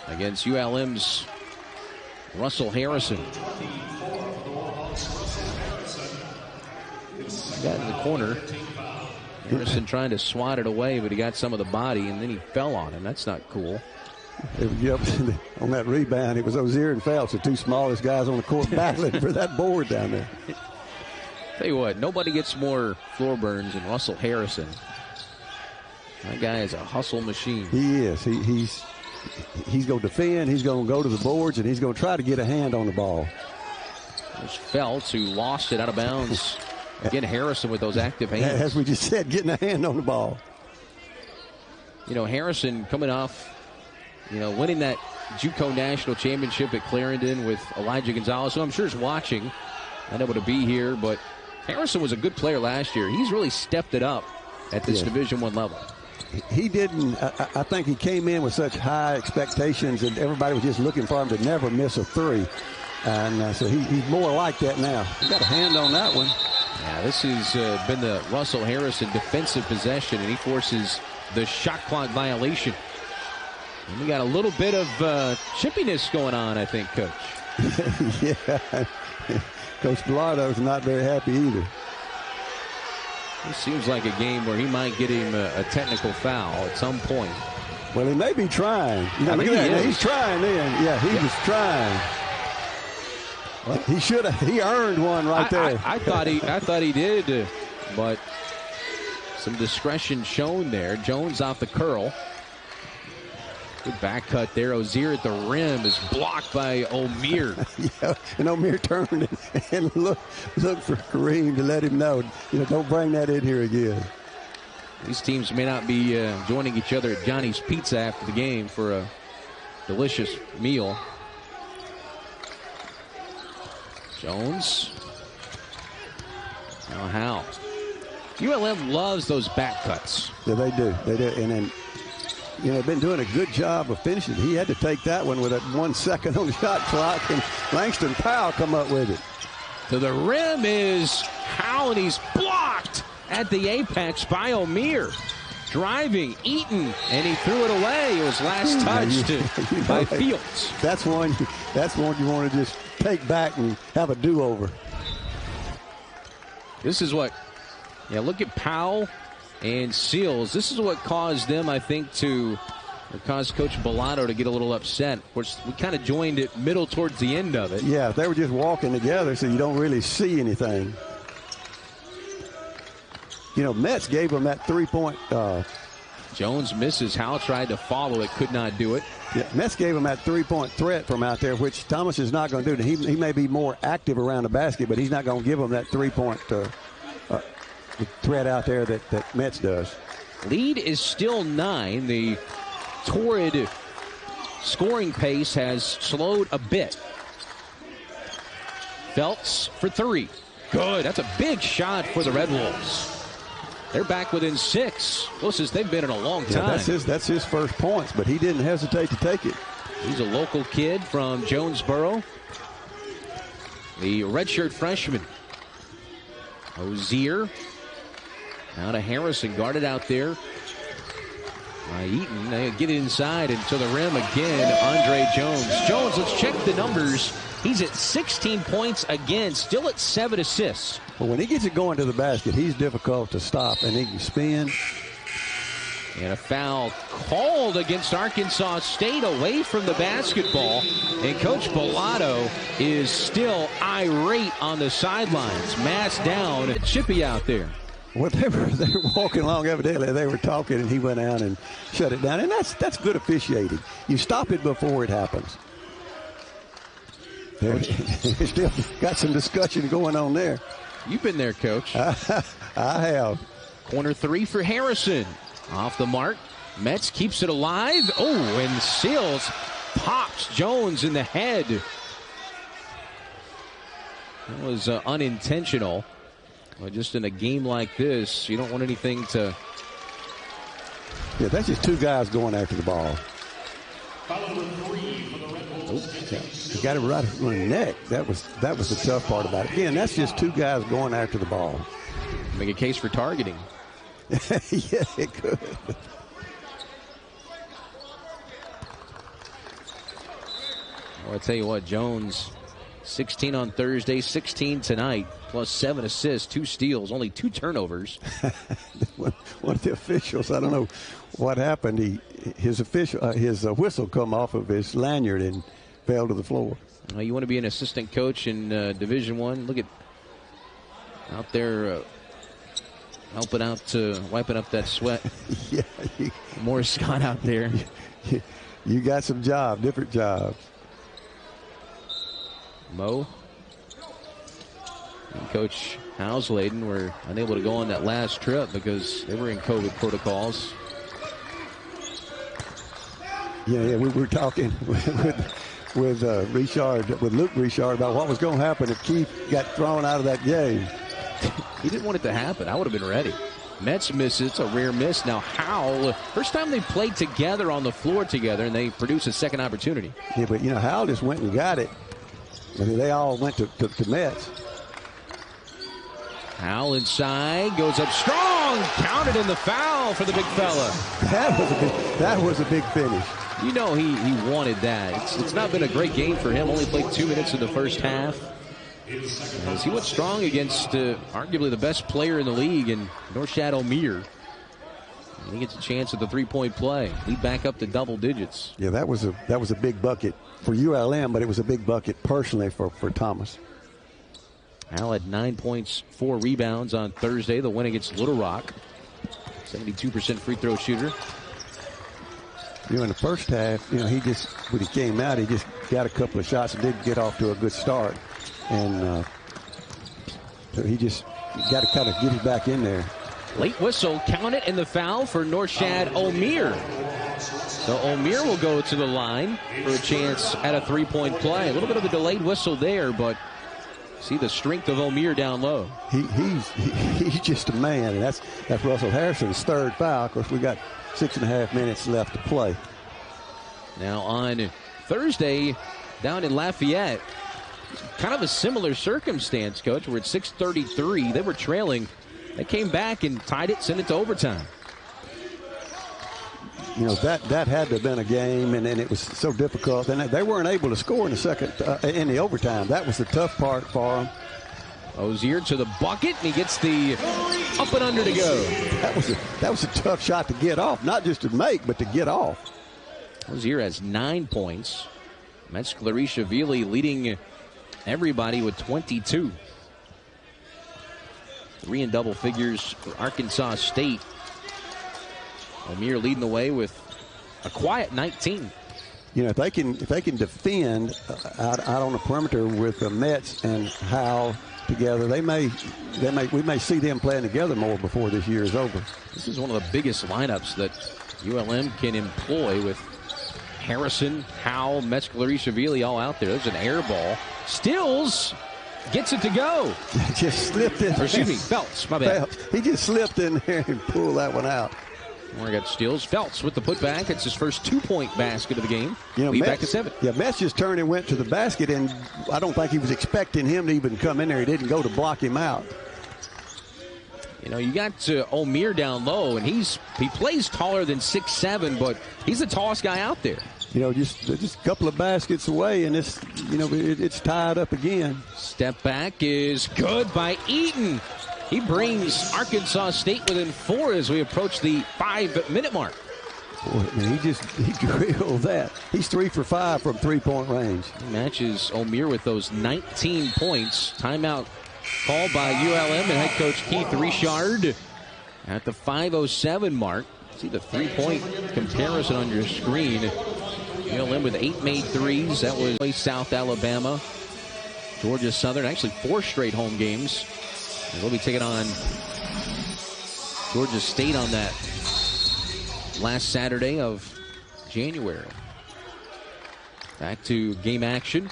against ULM's Russell Harrison. Got in the corner. Harrison trying to swat it away, but he got some of the body, and then he fell on him. That's not cool. Yep, on that rebound, it was Ozier and Feltz, the 2 smallest guys on the court, battling for that board down there. Tell you what, nobody gets more floor burns than Russell Harrison. That guy is a hustle machine. He is. He's going to defend. He's going to go to the boards, and he's going to try to get a hand on the ball. There's Feltz, who lost it out of bounds. Again, Harrison with those active hands. As we just said, getting a hand on the ball. You know, Harrison coming off, winning that JUCO National Championship at Clarendon with Elijah Gonzalez, who I'm sure is watching, not able to be here, but Harrison was a good player last year. He's really stepped it up at this Division I level. He didn't. I think he came in with such high expectations, and everybody was just looking for him to never miss a three. And so he's more like that now. He got a hand on that one. Yeah, this has been the Russell Harrison defensive possession, and he forces the shot clock violation. And we got a little bit of chippiness going on, I think, Coach. Yeah. Coach Bilardo's not very happy either. This seems like a game where he might get him a technical foul at some point. Well, he may be trying. Look at that. He's trying then. Yeah, he was trying. Well, he should have. He earned one right there. I thought he did, but some discretion shown there. Jones off the curl. Good back cut there. Ozier at the rim is blocked by O'Meara. Yeah, and O'Meara turned and looked for Kareem to let him know, don't bring that in here again. These teams may not be joining each other at Johnny's Pizza after the game for a delicious meal. Jones. Now Howe. ULM loves those back cuts. Yeah, they do. They do. And then, they've been doing a good job of finishing. He had to take that one with that 1 second on the shot clock, and Langston Powell come up with it. To the rim is Howe, and he's blocked at the apex by O'Meara. Driving Eaton, and he threw it away. It was last touched by Fields. That's one you want to just take back and have a do-over. This is what, look at Powell and Seals. This is what caused them, I think, caused Coach Bilardo to get a little upset. Of course, we kind of joined it middle towards the end of it. Yeah, they were just walking together, so you don't really see anything. Metz gave him that three-point. Jones misses. Howe tried to follow it, could not do it. Yeah, Metz gave him that three-point threat from out there, which Thomas is not going to do. He may be more active around the basket, but he's not going to give him that three-point threat out there that Metz does. Lead is still 9. The torrid scoring pace has slowed a bit. Feltz for 3. Good. That's a big shot for the Red Wolves. They're back within 6. Closest they've been in a long time. Yeah, that's his first points, but he didn't hesitate to take it. He's a local kid from Jonesboro. The redshirt freshman. Ozier. Now to Harrison, guarded out there. Eaton, they get it inside and to the rim again, Andre Jones. Jones, let's check the numbers. He's at 16 points again, still at 7 assists. Well, when he gets it going to the basket, he's difficult to stop, and he can spin. And a foul called against Arkansas State away from the basketball. And Coach Bilardo is still irate on the sidelines. Mass down, Chippy out there. Well, they were walking along, evidently. They were talking, and he went out and shut it down. And that's good officiating. You stop it before it happens. They still got some discussion going on there. You've been there, Coach. I have. Corner 3 for Harrison. Off the mark. Metz keeps it alive. Oh, and Seals pops Jones in the head. That was unintentional. Well, just in a game like this, you don't want anything to... Yeah, that's just two guys going after the ball. He got it right on the neck. That was the tough part about it. Again, that's just two guys going after the ball. Make a case for targeting. Yeah, it could. Well, I'll tell you what, Jones, 16 on Thursday, 16 tonight, plus 7 assists, 2 steals, only 2 turnovers. One of the officials, I don't know what happened. His whistle come off of his lanyard and fell to the floor. You want to be an assistant coach in Division I? Look at out there helping out, wiping up that sweat. Yeah. Morris Scott out there. You got some different jobs. Mo and Coach Housladen were unable to go on that last trip because they were in COVID protocols. Yeah, we were talking with Luke Richard about what was going to happen if Keith got thrown out of that game. He didn't want it to happen. I would have been ready. Mets miss it. It's a rare miss. Now Howell, first time they played together on the floor together, and they produce a second opportunity. Yeah, but Howell just went and got it. I mean, they all went to Mets. Howell inside, goes up strong, counted in the foul for the big fella. That was a big finish. You know he wanted that. It's not been a great game for him. Only played 2 minutes in the first half. As he went strong against arguably the best player in the league in Norshad Omier. And he gets a chance at the three-point play. Lead back up to double digits. Yeah, that was a big bucket for ULM, but it was a big bucket personally for Thomas. Howell had 9 points, 4 rebounds on Thursday, the win against Little Rock. 72% free throw shooter. In the first half, when he came out, he just got a couple of shots and didn't get off to a good start. And so he just got to kind of get it back in there. Late whistle, count it in the foul for Norshad Omier. So Omier will go to the line for a chance at a three-point play. A little bit of a delayed whistle there, but see the strength of Omier down low. He's just a man, and that's Russell Harrison's third foul. Of course, we got 6.5 minutes left to play. Now on Thursday, down in Lafayette, kind of a similar circumstance, Coach. We're at 6:33. They were trailing. They came back and tied it, sent it to overtime. That had to have been a game, and it was so difficult. And they weren't able to score in the second, in the overtime. That was the tough part for them. Ozier to the bucket, and he gets the up and under to go. That was a tough shot to get off, not just to make, but to get off. Ozier has 9 points. Mets Clarishvili leading everybody with 22. 3 in double figures for Arkansas State. Omier leading the way with a quiet 19. If they can defend out on the perimeter with the Mets and Howell together, we may see them playing together more before this year is over. This is one of the biggest lineups that ULM can employ with Harrison, Howell, Mets Clarishvili all out there. There's an air ball. Stills gets it to go. Just slipped in. Or excuse me, Felts. My bad. He just slipped in there and pulled that one out. We got Stills. Felts with the putback. It's his first 2-point basket of the game. Lead back to 7. Yeah, Mets just turned and went to the basket, and I don't think he was expecting him to even come in there. He didn't go to block him out. You got Omier down low, and he plays taller than 6'7", but he's the tallest guy out there. Just a couple of baskets away, and it's tied up again. Step back is good by Eaton. He brings Arkansas State within 4 as we approach the 5-minute mark. Boy, he drilled that. He's 3 for 5 from three-point range. He matches Omier with those 19 points. Timeout called by ULM and head coach Keith Richard at the 5:07 mark. See the three-point comparison on your screen. ULM with 8 made threes. That was South Alabama, Georgia Southern. Actually 4 straight home games. And we'll be taking on Georgia State on that last Saturday of January. Back to game action.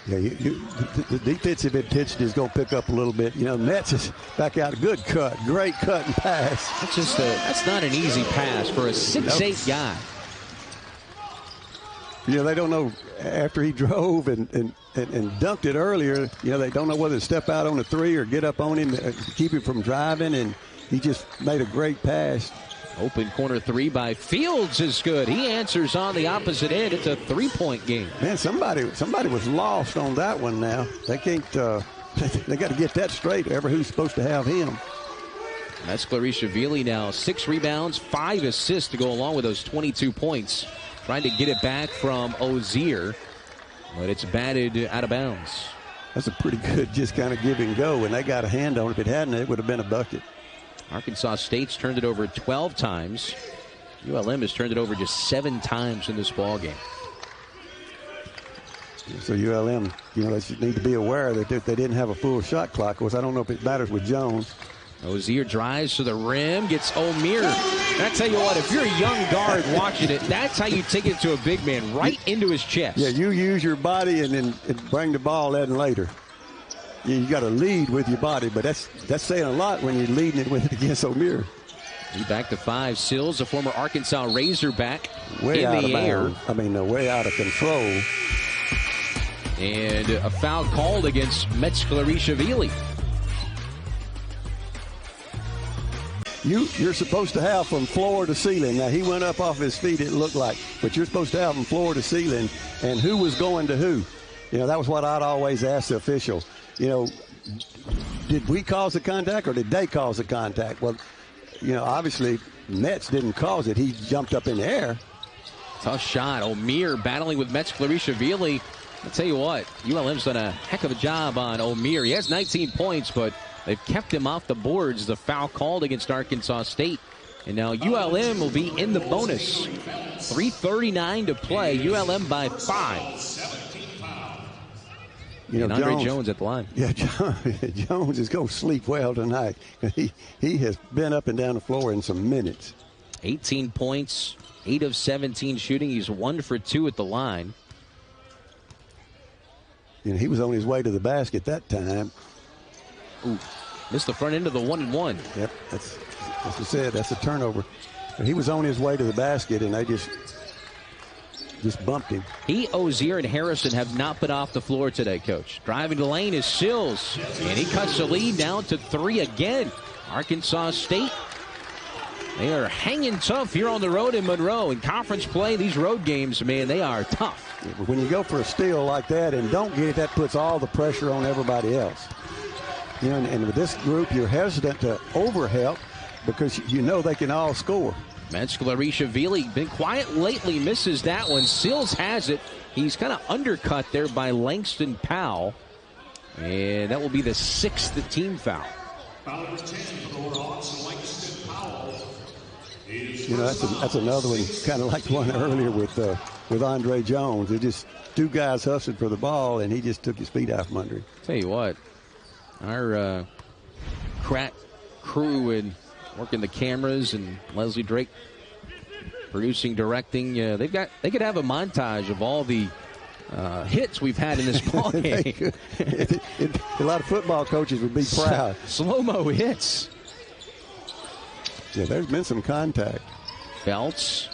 Yeah, the defensive intensity is going to pick up a little bit. Mets is back out. Good cut. Great cut and pass. That's not an easy pass for a 6'8" guy. They don't know after he drove and dunked it earlier. They don't know whether to step out on the 3 or get up on him to keep him from driving. And he just made a great pass. Open corner 3 by Fields is good. He answers on the opposite end. It's a 3-point game. Man, somebody was lost on that one now. They can't, they got to get that straight, who's supposed to have him. That's Clarishvili now. 6 rebounds, 5 assists to go along with those 22 points. Trying to get it back from Ozier, but it's batted out of bounds. That's a pretty good just kind of give and go. And they got a hand on it. If it hadn't, it would have been a bucket. Arkansas State's turned it over 12 times. ULM has turned it over just 7 times in this ball game. So ULM, they need to be aware that they didn't have a full shot clock. Of course, I don't know if it matters with Jones. Ozier drives to the rim, gets O'Meara. I tell you what, if you're a young guard watching it, that's how you take it to a big man, right into his chest. Yeah, you use your body and then bring the ball in later. You got to lead with your body, but that's saying a lot when you're leading it with it against O'Meara. He back to 5. Sills, a former Arkansas Razorback, way in out the of air. bounds. I mean, way out of control. And a foul called against Metzler-Ishvili. You're supposed to have from floor to ceiling. Now, he went up off his feet, it looked like. But you're supposed to have from floor to ceiling. And who was going to who? That was what I'd always ask the official. Did we cause the contact or did they cause the contact? Well, obviously, Metz didn't cause it. He jumped up in the air. Tough shot. O'Meara battling with Metzler-Ishvili. I'll tell you what, ULM's done a heck of a job on O'Meara. He has 19 points, but they've kept him off the boards. The foul called against Arkansas State. And now ULM will be in the bonus. 3:39 to play. ULM by 5. And Andre Jones at the line. Yeah, Jones is going to sleep well tonight. He has been up and down the floor in some minutes. 18 points, 8 of 17 shooting. He's 1 for 2 at the line. He was on his way to the basket that time. Ooh, missed the front end of the 1-and-1. Yep, that's what I said. That's a turnover. But he was on his way to the basket, and they just bumped him. He, Ozier, and Harrison have not been off the floor today, Coach. Driving the lane is Sills, and he cuts the lead down to 3 again. Arkansas State, they are hanging tough here on the road in Monroe. In conference play, these road games, man, they are tough. When you go for a steal like that and don't get it, that puts all the pressure on everybody else. And with this group, you're hesitant to overhelp because they can all score. Metzler-Ishvili been quiet lately, misses that one. Sills has it. He's kind of undercut there by Langston Powell. And that will be the 6th team foul. That's another one, kind of like the one earlier with Andre Jones. It just 2 guys hustling for the ball, and he just took his feet out from under him. Tell you what, our crack crew and working the cameras and Leslie Drake producing, directing, they could have a montage of all the hits we've had in this ball game. A lot of football coaches would be proud. Slow-mo hits. Yeah, there's been some contact. Felts.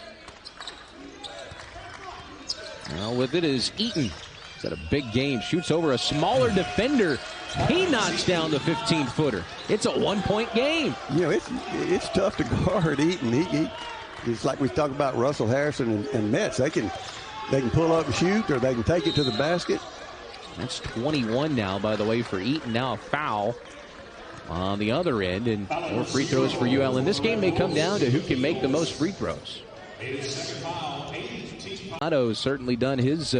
Now with it is Eaton. He's had a big game. Shoots over a smaller defender. He knocks down the 15-footer. It's a 1-point game. It's tough to guard Eaton. It's like we talk about Russell Harrison and Metz. They can pull up and shoot, or they can take it to the basket. That's 21 now, by the way, for Eaton. Now a foul on the other end, and more free throws for ULM. This game may come down to who can make the most free throws. Otto's certainly done his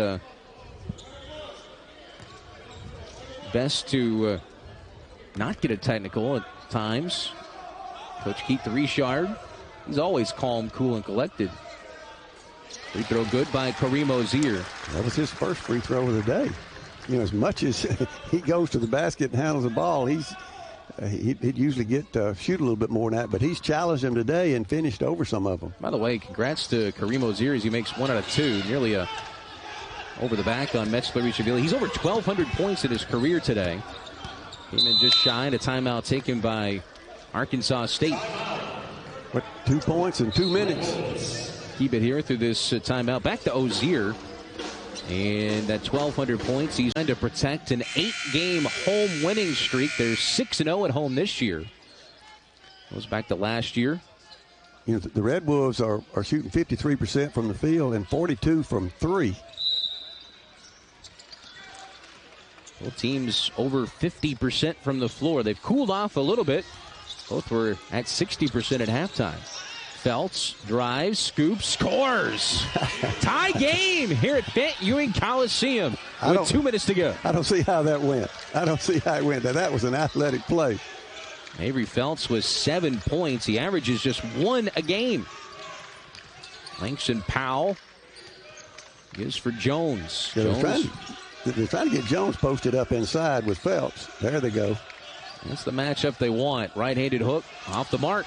best to not get a technical at times. Coach Keith Richard, he's always calm, cool, and collected. Free throw good by Kareem Ozier. That was his first free throw of the day. As much as he goes to the basket and handles the ball, he'd usually shoot a little bit more than that, but he's challenged him today and finished over some of them. By the way, congrats to Kareem Ozier as he makes 1 out of 2, nearly a over the back on Metzler-Ishvili. He's over 1,200 points in his career today. Came in just shy, and a timeout taken by Arkansas State. 2 points in 2 minutes. Keep it here through this timeout. Back to Ozier. And at 1,200 points, he's trying to protect an 8-game home winning streak. They're 6-0 at home this year. Goes back to last year. The Red Wolves are shooting 53% from the field and 42 from 3. Both teams over 50% from the floor. They've cooled off a little bit. Both were at 60% at halftime. Felts drives, scoops, scores. Tie game here at Fenton Ewing Coliseum with 2 minutes to go. I don't see how that went. I don't see how it went. That was an athletic play. Avery Felts with 7 points. He averages just 1 a game. Langston Powell gives for Jones. Yeah, Jones. They're trying to get Jones posted up inside with Felts. There they go. That's the matchup they want. Right-handed hook off the mark.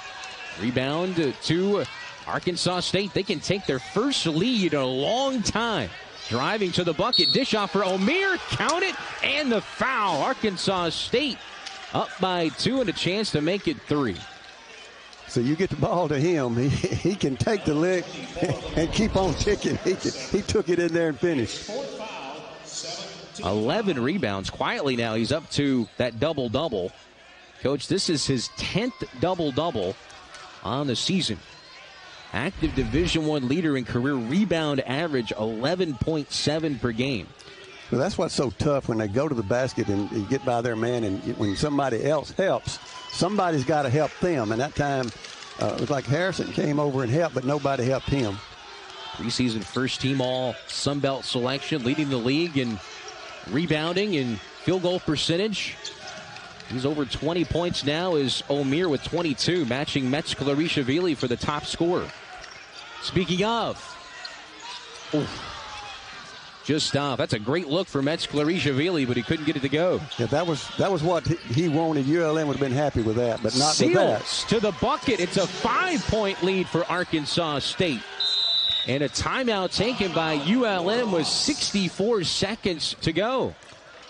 Rebound to Arkansas State. They can take their first lead in a long time. Driving to the bucket. Dish off for Omier. Count it. And the foul. Arkansas State up by 2 and a chance to make it 3. So you get the ball to him. He can take the lick and keep on ticking. He took it in there and finished. 11 rebounds. Quietly now he's up to that double-double. Coach, this is his 10th double-double on the season. Active Division I leader in career rebound average, 11.7 per game. Well, that's what's so tough when they go to the basket and you get by their man, and when somebody else helps, somebody's got to help them. And that time, it was like Harrison came over and helped, but nobody helped him. Preseason first-team all Sunbelt selection, leading the league in rebounding and field goal percentage. He's over 20 points now is Omier with 22, matching Metz-Clarishvili for the top scorer. Speaking of, just off. That's a great look for Metz-Clarishvili, but he couldn't get it to go. Yeah, that was what he wanted. ULM would have been happy with that, but not with that. To the bucket. It's a 5-point lead for Arkansas State. And a timeout taken by ULM with 64 seconds to go.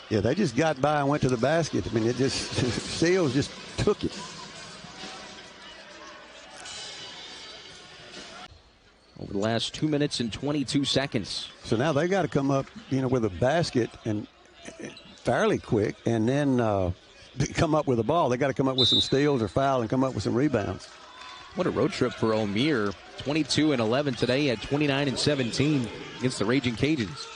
Yeah, they just got by and went to the basket. I mean, it just, Seals just took it. Over the last 2 minutes and 22 seconds. So now they got to come up, with a basket and fairly quick, and then come up with a ball. They got to come up with some steals or foul and come up with some rebounds. What a road trip for Omier. 22 and 11 today at 29 and 17 against the Raging Cajuns.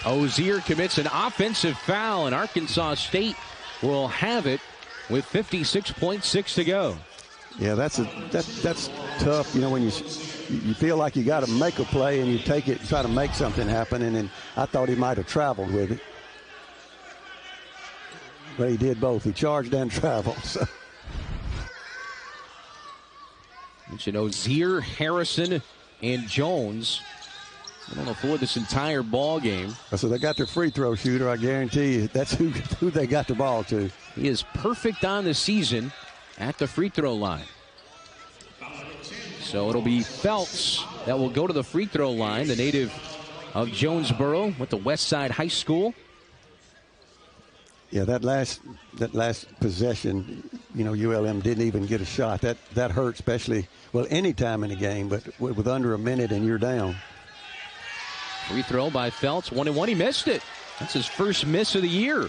Ozier commits an offensive foul, and Arkansas State will have it with 56.6 to go. Yeah, that's tough. When you feel like you got to make a play and you take it and try to make something happen, and then I thought he might have traveled with it, but he did both. He charged and traveled. So. Mention Ozier, Harrison, and Jones on the floor this entire ball game. So they got their free throw shooter. I guarantee you that's who they got the ball to. He is perfect on the season at the free throw line. So it'll be Felts that will go to the free throw line, the native of Jonesboro with the Westside High School. Yeah, that last possession, ULM didn't even get a shot. That hurt, especially, any time in the game, but with under a minute and you're down. Free throw by Felts, 1-1. He missed it. That's his first miss of the year.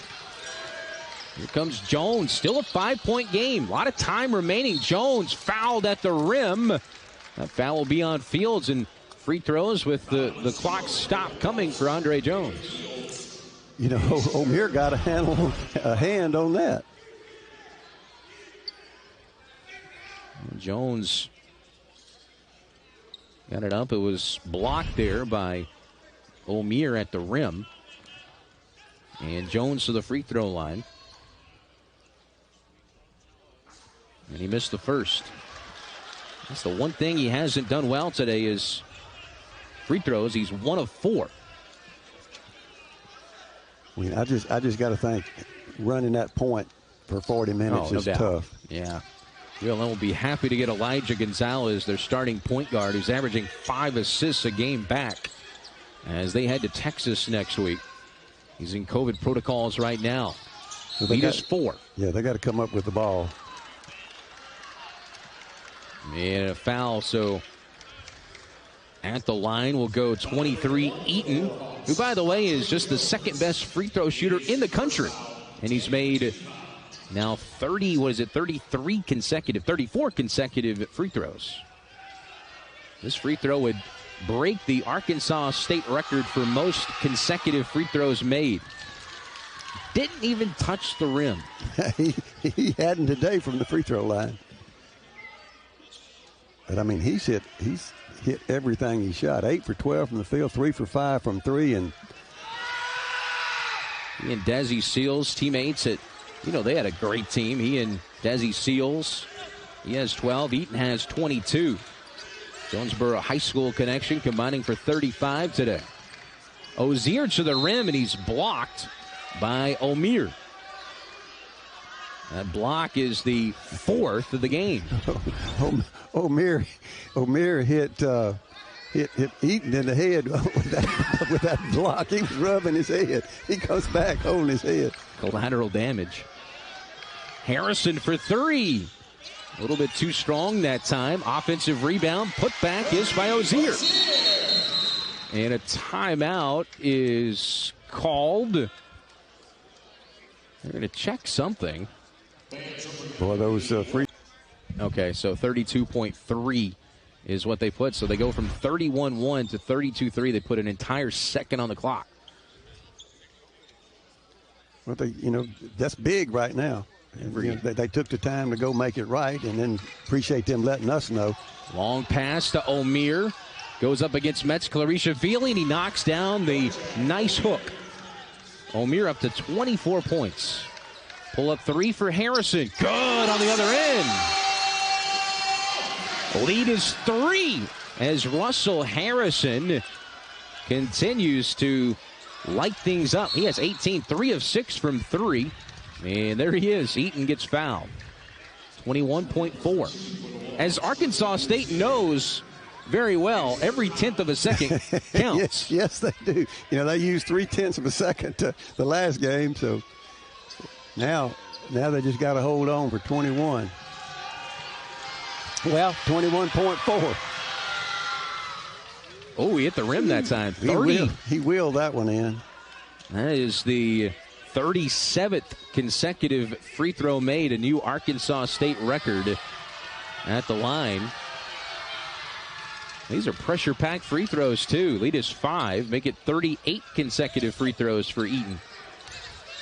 Here comes Jones, still a 5-point game. A lot of time remaining. Jones fouled at the rim. That foul will be on Fields, and free throws with the clock stop coming for Andre Jones. Omier got a hand on that. Jones got it up. It was blocked there by Omier at the rim. And Jones to the free throw line. And he missed the first. That's the one thing he hasn't done well today is free throws. He's 1 of 4. I just got to think running that point for 40 minutes is tough. Yeah. ULM will be happy to get Elijah Gonzalez, their starting point guard, who's averaging 5 assists a game back as they head to Texas next week. He's in COVID protocols right now. So lead is 4. Yeah, they got to come up with the ball. And a foul, so at the line will go 23 Eaton, who, by the way, is just the second best free throw shooter in the country. And he's made now 34 consecutive free throws. This free throw would break the Arkansas State record for most consecutive free throws made. Didn't even touch the rim. He hadn't today from the free throw line. But, I mean, he's hit everything he shot. 8 for 12 from the field, 3 for 5 from 3. And he and Desi Seals, teammates they had a great team. He and Desi Seals, he has 12. Eaton has 22. Jonesboro High School connection combining for 35 today. Ozier to the rim, and he's blocked by Omier. That block is the 4th of the game. Omier hit Eaton in the head with that block. He was rubbing his head. He comes back holding his head. Collateral damage. Harrison for 3. A little bit too strong that time. Offensive rebound. Put back is by Ozier. And a timeout is called. They're going to check something. Boy, those free. Okay, so 32.3 is what they put. So they go from 31-1 to 32-3. They put an entire second on the clock. Well, that's big right now. They took the time to go make it right, and then appreciate them letting us know. Long pass to Omier. Goes up against Metz Clarishvili, and he knocks down the nice hook. Omier up to 24 points. Pull up 3 for Harrison. Good on the other end. Lead is 3 as Russell Harrison continues to light things up. He has 18, 3 of 6 from 3. And there he is. Eaton gets fouled. 21.4. As Arkansas State knows very well, every 10th of a second counts. yes, they do. They used 3/10 of a second to the last game, so now they just got to hold on for 21. Well, 21.4. Oh, he hit the rim that time. 30. He wheeled that one in. That is the 37th consecutive free throw made, a new Arkansas State record at the line. These are pressure-packed free throws, too. Lead is 5. Make it 38 consecutive free throws for Eaton.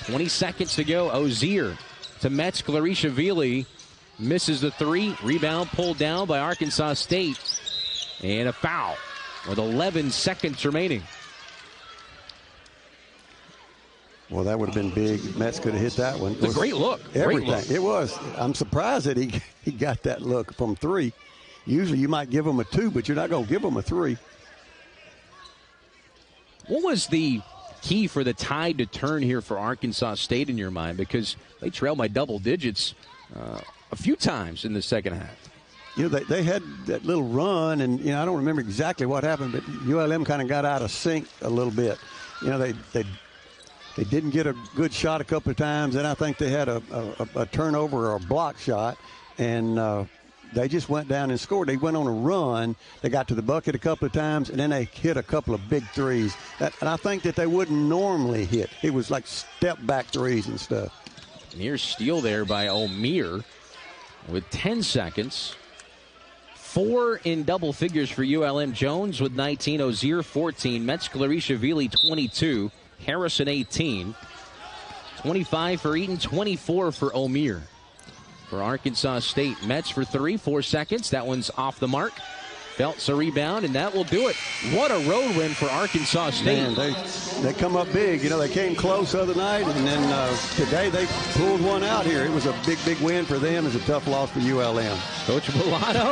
20 seconds to go. Ozier to Metz Clarishvili. Misses the 3. Rebound pulled down by Arkansas State. And a foul with 11 seconds remaining. Well, that would have been big. Metz could have hit that one. It's a great look. Everything. Great look. It was. I'm surprised that he got that look from 3. Usually you might give them a 2, but you're not going to give them a 3. What was the key for the tide to turn here for Arkansas State in your mind? Because they trailed by double digits a few times in the second half. They had that little run, and I don't remember exactly what happened, but ULM kind of got out of sync a little bit. They didn't get a good shot a couple of times, and I think they had a turnover or a block shot, and they just went down and scored. They went on a run. They got to the bucket a couple of times, and then they hit a couple of big threes. And I think that they wouldn't normally hit. It was like step-back threes and stuff. Near steal there by Omier with 10 seconds. 4 in double figures for ULM. Jones with 19, Ozier 14, Metz Clarishvili 22, Harrison 18, 25 for Eaton, 24 for Omier. For Arkansas State, Metz for 3, 4 seconds. That one's off the mark. Phelps a rebound, and that will do it. What a road win for Arkansas State. Man, they come up big. They came close the other night, and then today they pulled one out here. It was a big, big win for them. It's a tough loss for ULM. Coach Mulatto.